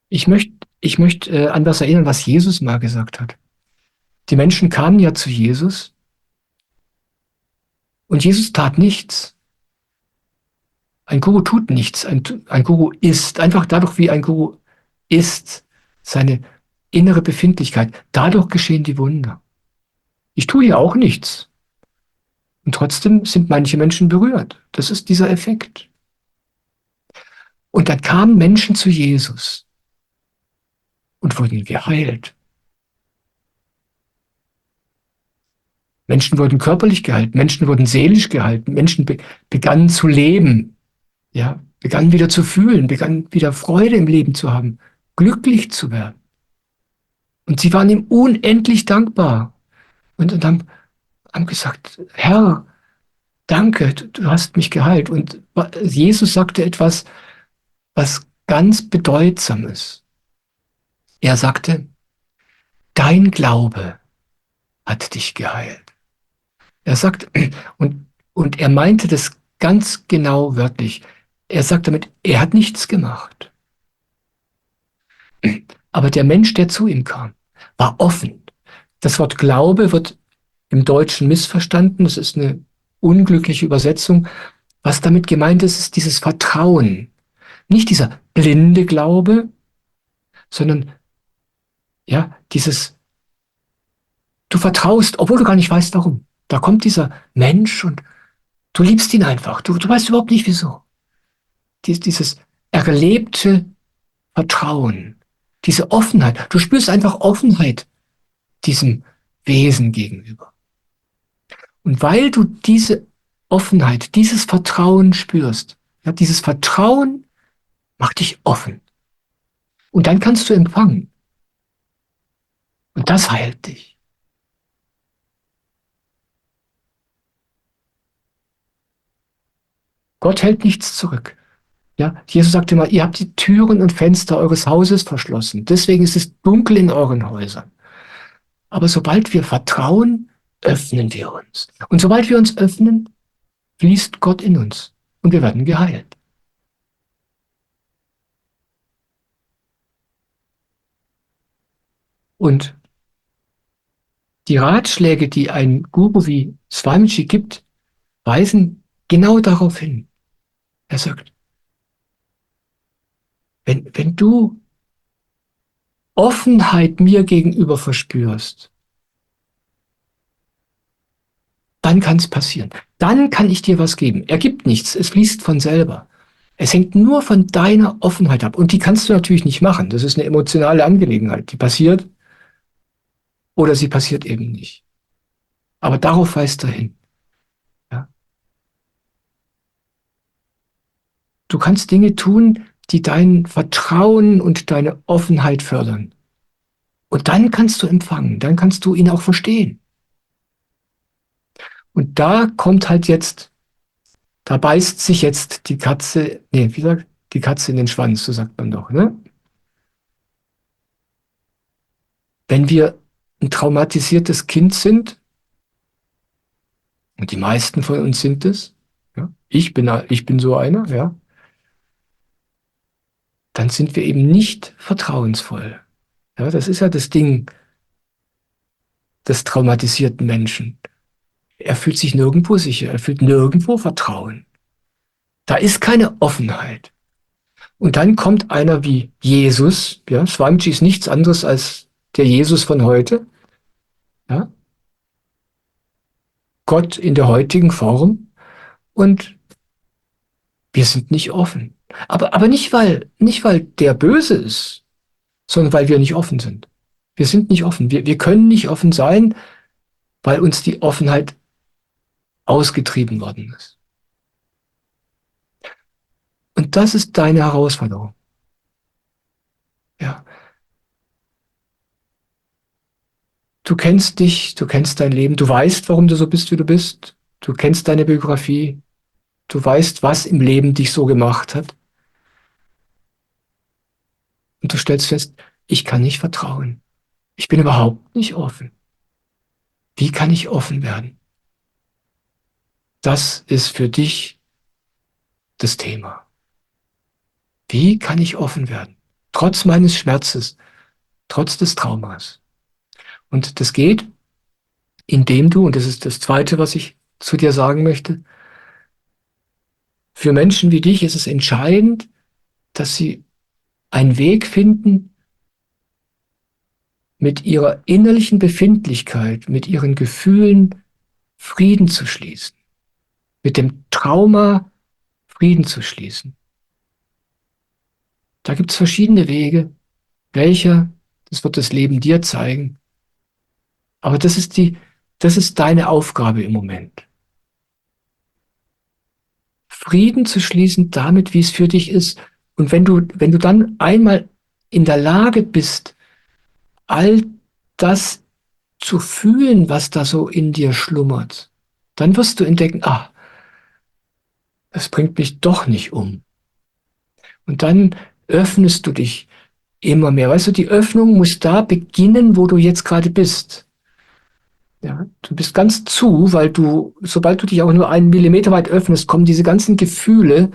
Ich möchte an das erinnern, was Jesus mal gesagt hat. Die Menschen kamen ja zu Jesus und Jesus tat nichts. Ein Guru tut nichts. Ein Guru ist, einfach dadurch, wie ein Guru ist, seine innere Befindlichkeit, dadurch geschehen die Wunder. Ich tue hier auch nichts. Und trotzdem sind manche Menschen berührt. Das ist dieser Effekt. Und dann kamen Menschen zu Jesus und wurden geheilt. Menschen wurden körperlich geheilt, Menschen wurden seelisch geheilt, Menschen begannen zu leben, ja, begannen wieder zu fühlen, begannen wieder Freude im Leben zu haben, glücklich zu werden. Und sie waren ihm unendlich dankbar und haben gesagt, Herr, danke, du hast mich geheilt. Und Jesus sagte etwas, was ganz bedeutsam ist. Er sagte, dein Glaube hat dich geheilt. Er sagt, und er meinte das ganz genau wörtlich. Er sagt damit, er hat nichts gemacht. Aber der Mensch, der zu ihm kam, war offen. Das Wort Glaube wird im Deutschen missverstanden. Das ist eine unglückliche Übersetzung. Was damit gemeint ist, ist dieses Vertrauen. Nicht dieser blinde Glaube, sondern ja, du vertraust, obwohl du gar nicht weißt, warum. Da kommt dieser Mensch und du liebst ihn einfach. Du weißt überhaupt nicht, wieso. Dieses erlebte Vertrauen, diese Offenheit. Du spürst einfach Offenheit diesem Wesen gegenüber. Und weil du diese Offenheit, dieses Vertrauen spürst, ja, dieses Vertrauen macht dich offen. Und dann kannst du empfangen. Und das heilt dich. Gott hält nichts zurück. Ja, Jesus sagte mal, ihr habt die Türen und Fenster eures Hauses verschlossen. Deswegen ist es dunkel in euren Häusern. Aber sobald wir vertrauen, öffnen wir uns. Und sobald wir uns öffnen, fließt Gott in uns und wir werden geheilt. Und die Ratschläge, die ein Guru wie Swamiji gibt, weisen genau darauf hin. Er sagt, wenn du Offenheit mir gegenüber verspürst, dann kann es passieren. Dann kann ich dir was geben. Er gibt nichts, es fließt von selber. Es hängt nur von deiner Offenheit ab. Und die kannst du natürlich nicht machen. Das ist eine emotionale Angelegenheit. Die passiert oder sie passiert eben nicht. Aber darauf weist er hin. Ja? Du kannst Dinge tun, die dein Vertrauen und deine Offenheit fördern. Und dann kannst du empfangen, dann kannst du ihn auch verstehen. Und da kommt halt jetzt, da beißt sich jetzt die Katze, nee, wie sagt die Katze in den Schwanz, so sagt man doch, ne? Wenn wir ein traumatisiertes Kind sind, und die meisten von uns sind es, ja, ich bin so einer, ja, dann sind wir eben nicht vertrauensvoll. Ja, das ist ja das Ding des traumatisierten Menschen. Er fühlt sich nirgendwo sicher, er fühlt nirgendwo Vertrauen. Da ist keine Offenheit. Und dann kommt einer wie Jesus, ja, Swamiji ist nichts anderes als der Jesus von heute, ja, Gott in der heutigen Form, und wir sind nicht offen. Aber nicht weil der böse ist, sondern weil wir nicht offen sind. Wir sind nicht offen. Wir können nicht offen sein, weil uns die Offenheit ausgetrieben worden ist. Und das ist deine Herausforderung. Ja. Du kennst dich, du kennst dein Leben, du weißt, warum du so bist, wie du bist. Du kennst deine Biografie, du weißt, was im Leben dich so gemacht hat. Und du stellst fest, ich kann nicht vertrauen. Ich bin überhaupt nicht offen. Wie kann ich offen werden? Das ist für dich das Thema. Wie kann ich offen werden? Trotz meines Schmerzes, trotz des Traumas. Und das geht, indem du, und das ist das Zweite, was ich zu dir sagen möchte, für Menschen wie dich ist es entscheidend, dass sie einen Weg finden, mit ihrer innerlichen Befindlichkeit, mit ihren Gefühlen Frieden zu schließen, mit dem Trauma Frieden zu schließen. Da gibt es verschiedene Wege, welcher, das wird das Leben dir zeigen, aber das ist deine Aufgabe im Moment. Frieden zu schließen damit, wie es für dich ist. Und wenn du dann einmal in der Lage bist, all das zu fühlen, was da so in dir schlummert, dann wirst du entdecken, ah, das bringt mich doch nicht um. Und dann öffnest du dich immer mehr. Weißt du, die Öffnung muss da beginnen, wo du jetzt gerade bist. Ja, du bist ganz zu, weil sobald du dich auch nur einen Millimeter weit öffnest, kommen diese ganzen Gefühle,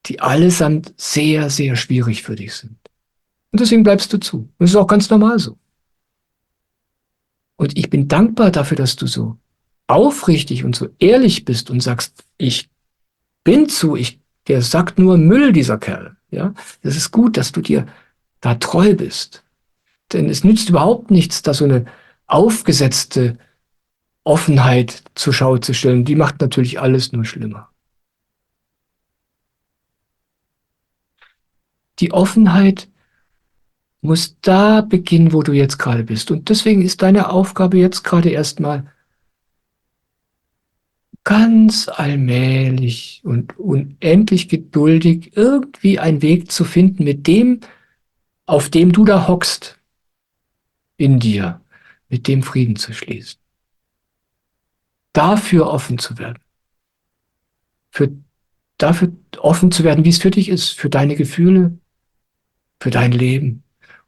die allesamt sehr, sehr schwierig für dich sind. Und deswegen bleibst du zu. Und das ist auch ganz normal so. Und ich bin dankbar dafür, dass du so aufrichtig und so ehrlich bist und sagst, ich bin zu, der sagt nur Müll, dieser Kerl. Ja, das ist gut, dass du dir da treu bist. Denn es nützt überhaupt nichts, da so eine aufgesetzte Offenheit zur Schau zu stellen. Die macht natürlich alles nur schlimmer. Die Offenheit muss da beginnen, wo du jetzt gerade bist. Und deswegen ist deine Aufgabe jetzt gerade erstmal ganz allmählich und unendlich geduldig irgendwie einen Weg zu finden, mit dem, auf dem du da hockst, in dir, mit dem Frieden zu schließen. Dafür offen zu werden. Für, dafür offen zu werden, wie es für dich ist, für deine Gefühle, für dein Leben.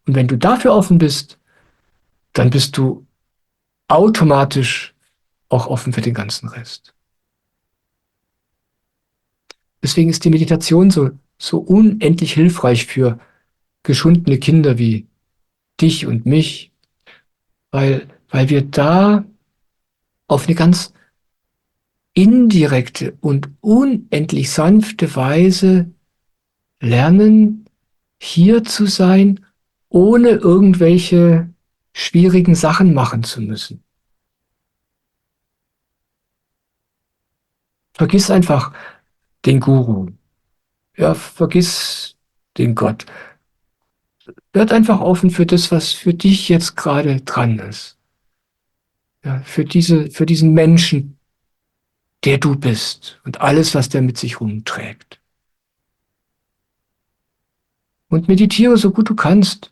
Und wenn du dafür offen bist, dann bist du automatisch auch offen für den ganzen Rest. Deswegen ist die Meditation so unendlich hilfreich für geschundene Kinder wie dich und mich, weil wir da auf eine ganz indirekte und unendlich sanfte Weise lernen, hier zu sein, ohne irgendwelche schwierigen Sachen machen zu müssen. Vergiss einfach den Guru. Ja, vergiss den Gott. Werd einfach offen für das, was für dich jetzt gerade dran ist. Ja, für diesen Menschen, der du bist und alles, was der mit sich rumträgt. Und meditiere so gut du kannst.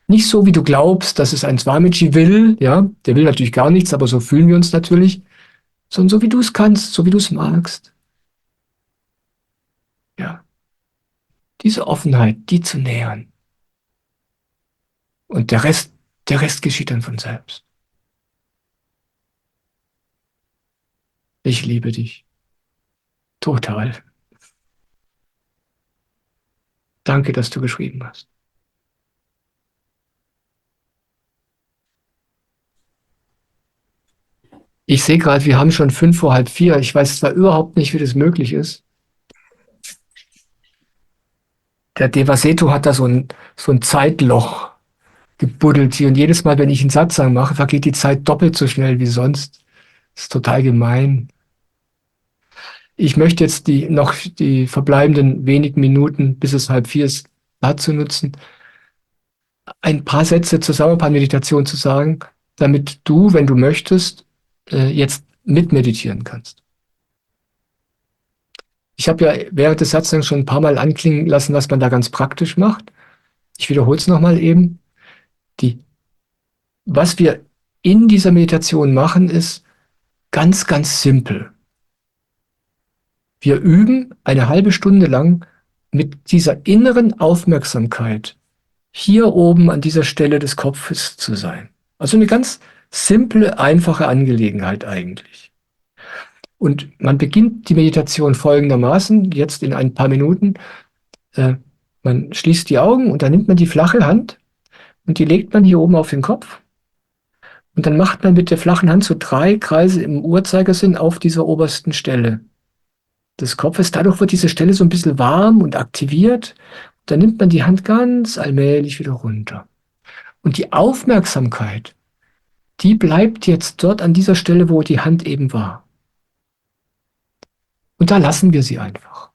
Nicht so, wie du glaubst, dass es ein Swamiji will, ja, der will natürlich gar nichts, aber so fühlen wir uns natürlich, sondern so, wie du es kannst, so, wie du es magst. Ja, diese Offenheit, die zu nähern. Und der Rest geschieht dann von selbst. Ich liebe dich. Total. Danke, dass du geschrieben hast. Ich sehe gerade, wir haben schon 5 vor halb 4. Ich weiß zwar überhaupt nicht, wie das möglich ist. Der Devaseto hat da so ein Zeitloch gebuddelt hier. Und jedes Mal, wenn ich einen Satzang mache, vergeht die Zeit doppelt so schnell wie sonst. Das ist total gemein. Ich möchte jetzt noch die verbleibenden wenigen Minuten, bis es halb 4 ist, dazu nutzen, ein paar Sätze zur Sauerpan-Meditation zu sagen, damit du, wenn du möchtest, jetzt mitmeditieren kannst. Ich habe ja während des Satzangs schon ein paar Mal anklingen lassen, was man da ganz praktisch macht. Ich wiederhole es nochmal eben. Was wir in dieser Meditation machen, ist ganz, ganz simpel. Wir üben eine halbe Stunde lang mit dieser inneren Aufmerksamkeit hier oben an dieser Stelle des Kopfes zu sein. Also eine ganz simple, einfache Angelegenheit eigentlich. Und man beginnt die Meditation folgendermaßen, jetzt in ein paar Minuten. Man schließt die Augen und dann nimmt man die flache Hand und die legt man hier oben auf den Kopf. Und dann macht man mit der flachen Hand so 3 Kreise im Uhrzeigersinn auf dieser obersten Stelle des Kopfes. Dadurch wird diese Stelle so ein bisschen warm und aktiviert. Dann nimmt man die Hand ganz allmählich wieder runter. Und die Aufmerksamkeit, die bleibt jetzt dort an dieser Stelle, wo die Hand eben war. Und da lassen wir sie einfach.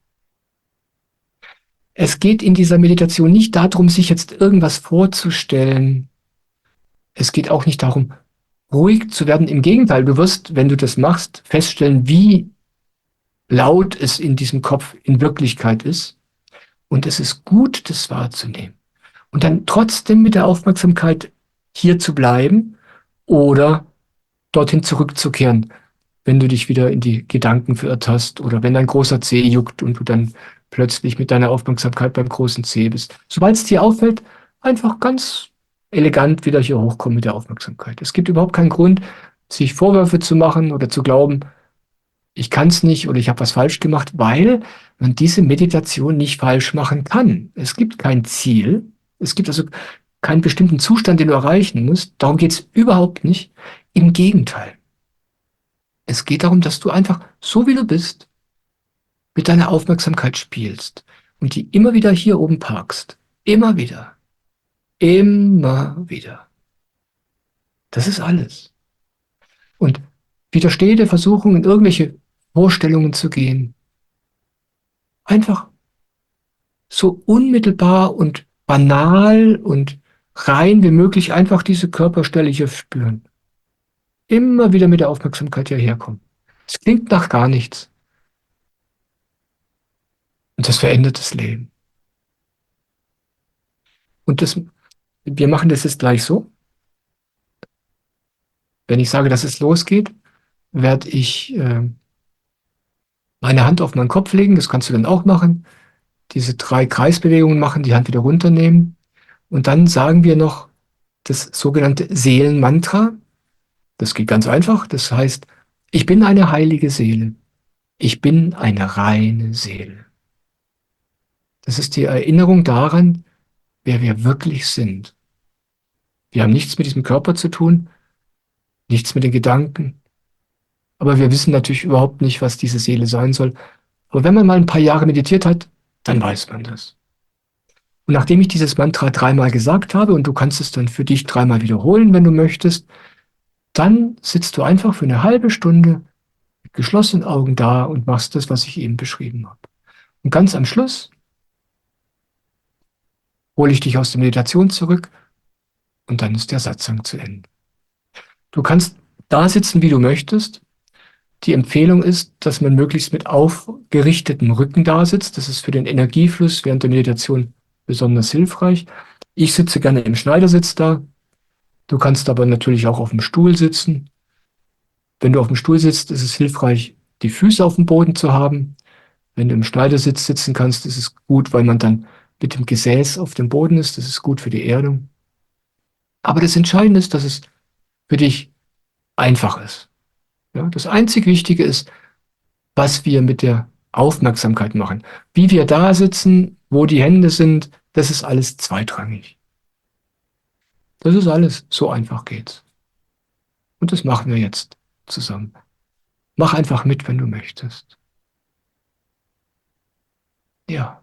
Es geht in dieser Meditation nicht darum, sich jetzt irgendwas vorzustellen. Es geht auch nicht darum, ruhig zu werden. Im Gegenteil, du wirst, wenn du das machst, feststellen, wie laut es in diesem Kopf in Wirklichkeit ist. Und es ist gut, das wahrzunehmen. Und dann trotzdem mit der Aufmerksamkeit hier zu bleiben oder dorthin zurückzukehren, wenn du dich wieder in die Gedanken verirrt hast oder wenn dein großer Zeh juckt und du dann plötzlich mit deiner Aufmerksamkeit beim großen Zeh bist. Sobald es dir auffällt, einfach ganz elegant wieder hier hochkommen mit der Aufmerksamkeit. Es gibt überhaupt keinen Grund, sich Vorwürfe zu machen oder zu glauben, ich kann es nicht oder ich habe was falsch gemacht, weil man diese Meditation nicht falsch machen kann. Es gibt kein Ziel. Es gibt also keinen bestimmten Zustand, den du erreichen musst. Darum geht es überhaupt nicht. Im Gegenteil. Es geht darum, dass du einfach so wie du bist mit deiner Aufmerksamkeit spielst und die immer wieder hier oben parkst. Immer wieder. Immer wieder. Das ist alles. Und widerstehe der Versuchung, in irgendwelche Vorstellungen zu gehen. Einfach so unmittelbar und banal und rein wie möglich einfach diese Körperstelle hier spüren. Immer wieder mit der Aufmerksamkeit hierher kommen. Es klingt nach gar nichts. Und das verändert das Leben. Und wir machen das jetzt gleich so. Wenn ich sage, dass es losgeht, werde ich meine Hand auf meinen Kopf legen. Das kannst du dann auch machen. Diese 3 Kreisbewegungen machen, die Hand wieder runternehmen. Und dann sagen wir noch das sogenannte Seelenmantra. Das geht ganz einfach. Das heißt, ich bin eine heilige Seele. Ich bin eine reine Seele. Das ist die Erinnerung daran, wer wir wirklich sind. Wir haben nichts mit diesem Körper zu tun, nichts mit den Gedanken. Aber wir wissen natürlich überhaupt nicht, was diese Seele sein soll. Aber wenn man mal ein paar Jahre meditiert hat, dann weiß man das. Und nachdem ich dieses Mantra 3-mal gesagt habe, und du kannst es dann für dich 3-mal wiederholen, wenn du möchtest, dann sitzt du einfach für eine halbe Stunde mit geschlossenen Augen da und machst das, was ich eben beschrieben habe. Und ganz am Schluss hole ich dich aus der Meditation zurück und dann ist der Satzang zu Ende. Du kannst da sitzen, wie du möchtest. Die Empfehlung ist, dass man möglichst mit aufgerichtetem Rücken da sitzt. Das ist für den Energiefluss während der Meditation besonders hilfreich. Ich sitze gerne im Schneidersitz da. Du kannst aber natürlich auch auf dem Stuhl sitzen. Wenn du auf dem Stuhl sitzt, ist es hilfreich, die Füße auf dem Boden zu haben. Wenn du im Schneidersitz sitzen kannst, ist es gut, weil man dann mit dem Gesäß auf dem Boden ist. Das ist gut für die Erdung. Aber das Entscheidende ist, dass es für dich einfach ist. Ja, das einzig Wichtige ist, was wir mit der Aufmerksamkeit machen. Wie wir da sitzen, wo die Hände sind, das ist alles zweitrangig. Das ist alles. So einfach geht's. Und das machen wir jetzt zusammen. Mach einfach mit, wenn du möchtest. Ja,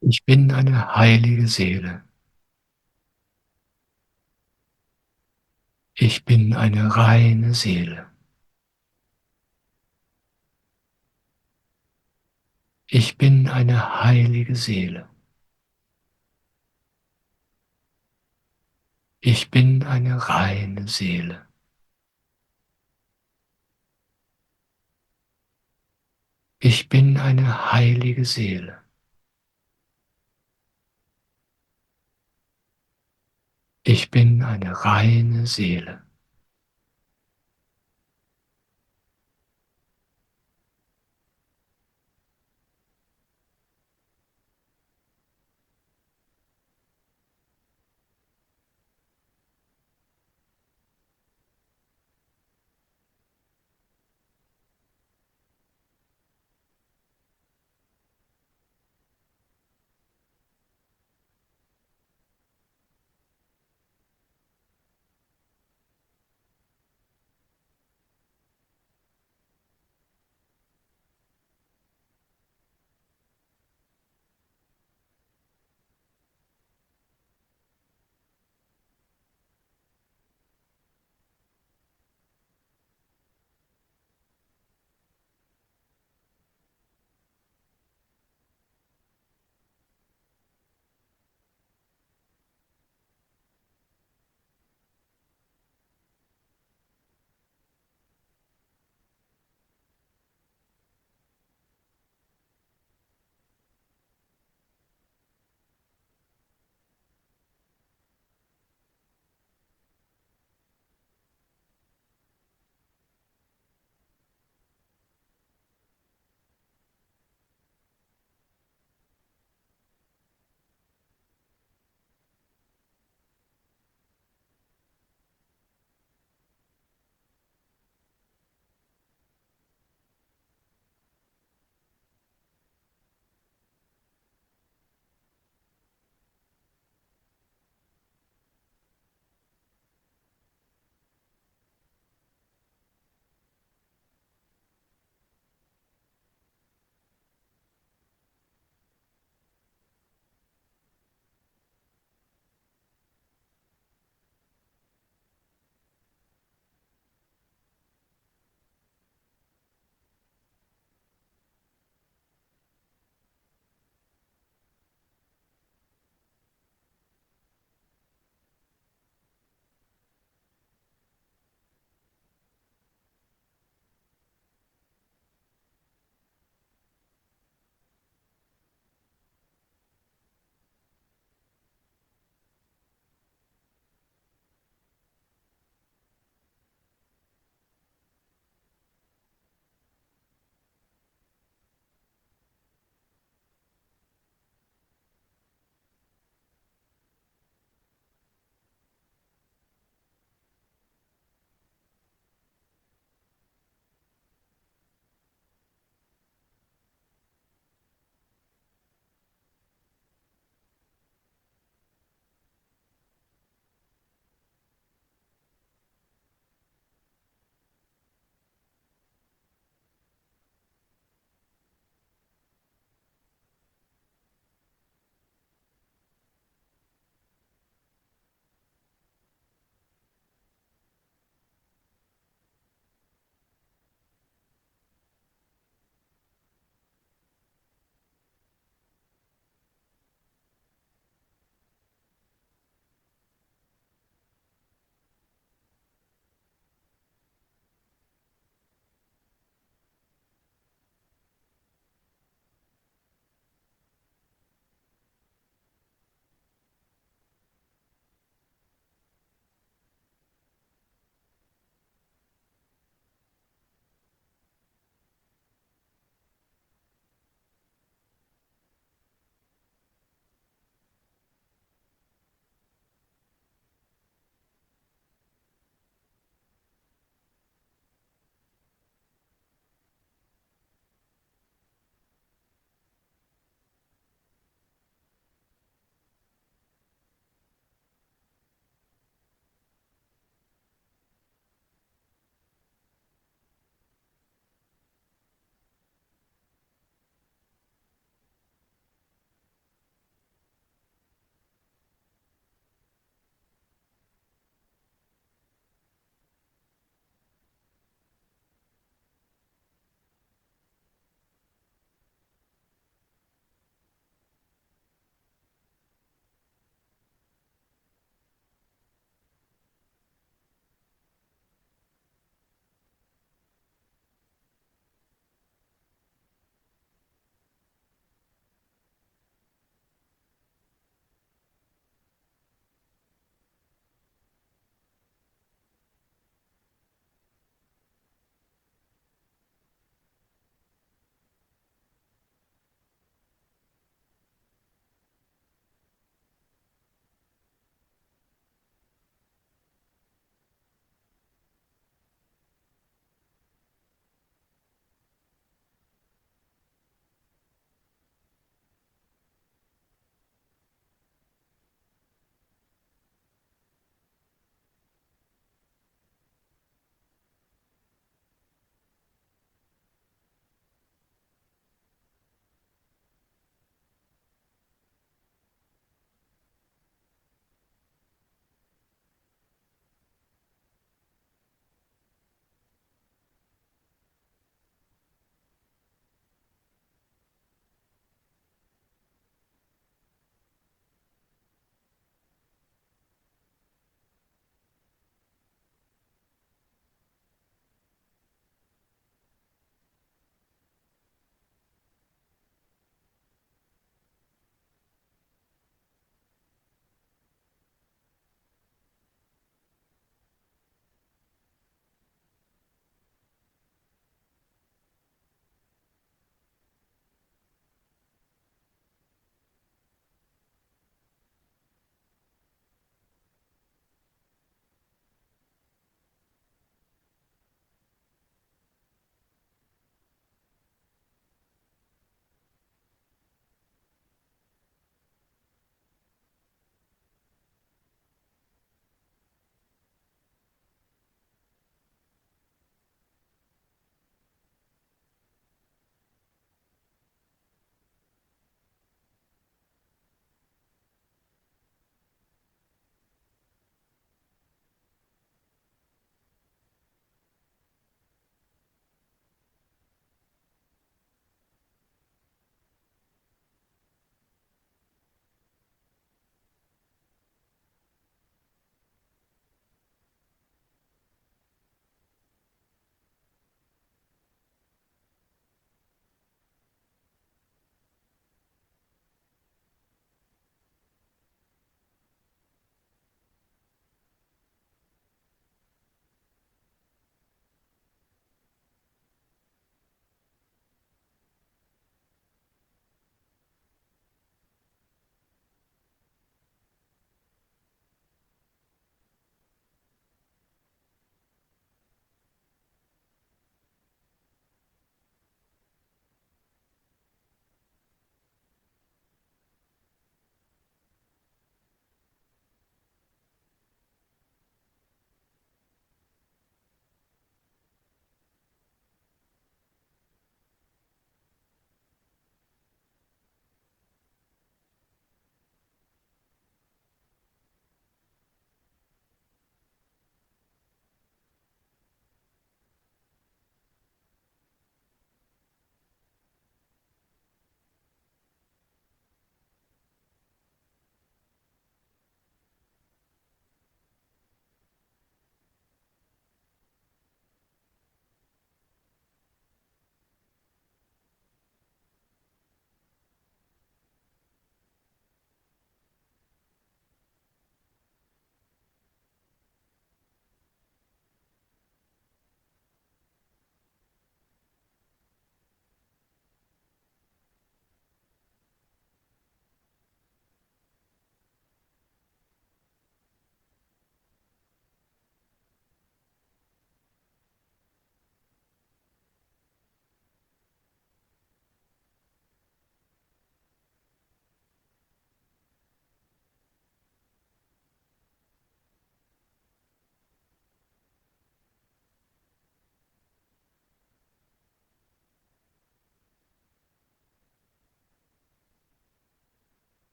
ich bin eine heilige Seele. Ich bin eine reine Seele. Ich bin eine heilige Seele. Ich bin eine reine Seele. Ich bin eine heilige Seele. Ich bin eine reine Seele.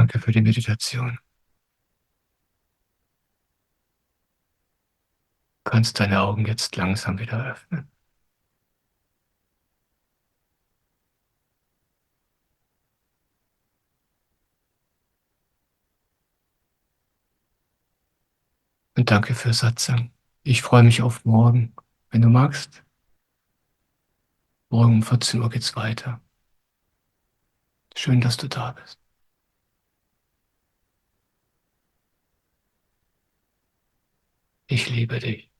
Danke für die Meditation. Du kannst deine Augen jetzt langsam wieder öffnen. Und danke für Satsang. Ich freue mich auf morgen. Wenn du magst, morgen um 14 Uhr geht's weiter. Schön, dass du da bist. Ich liebe dich.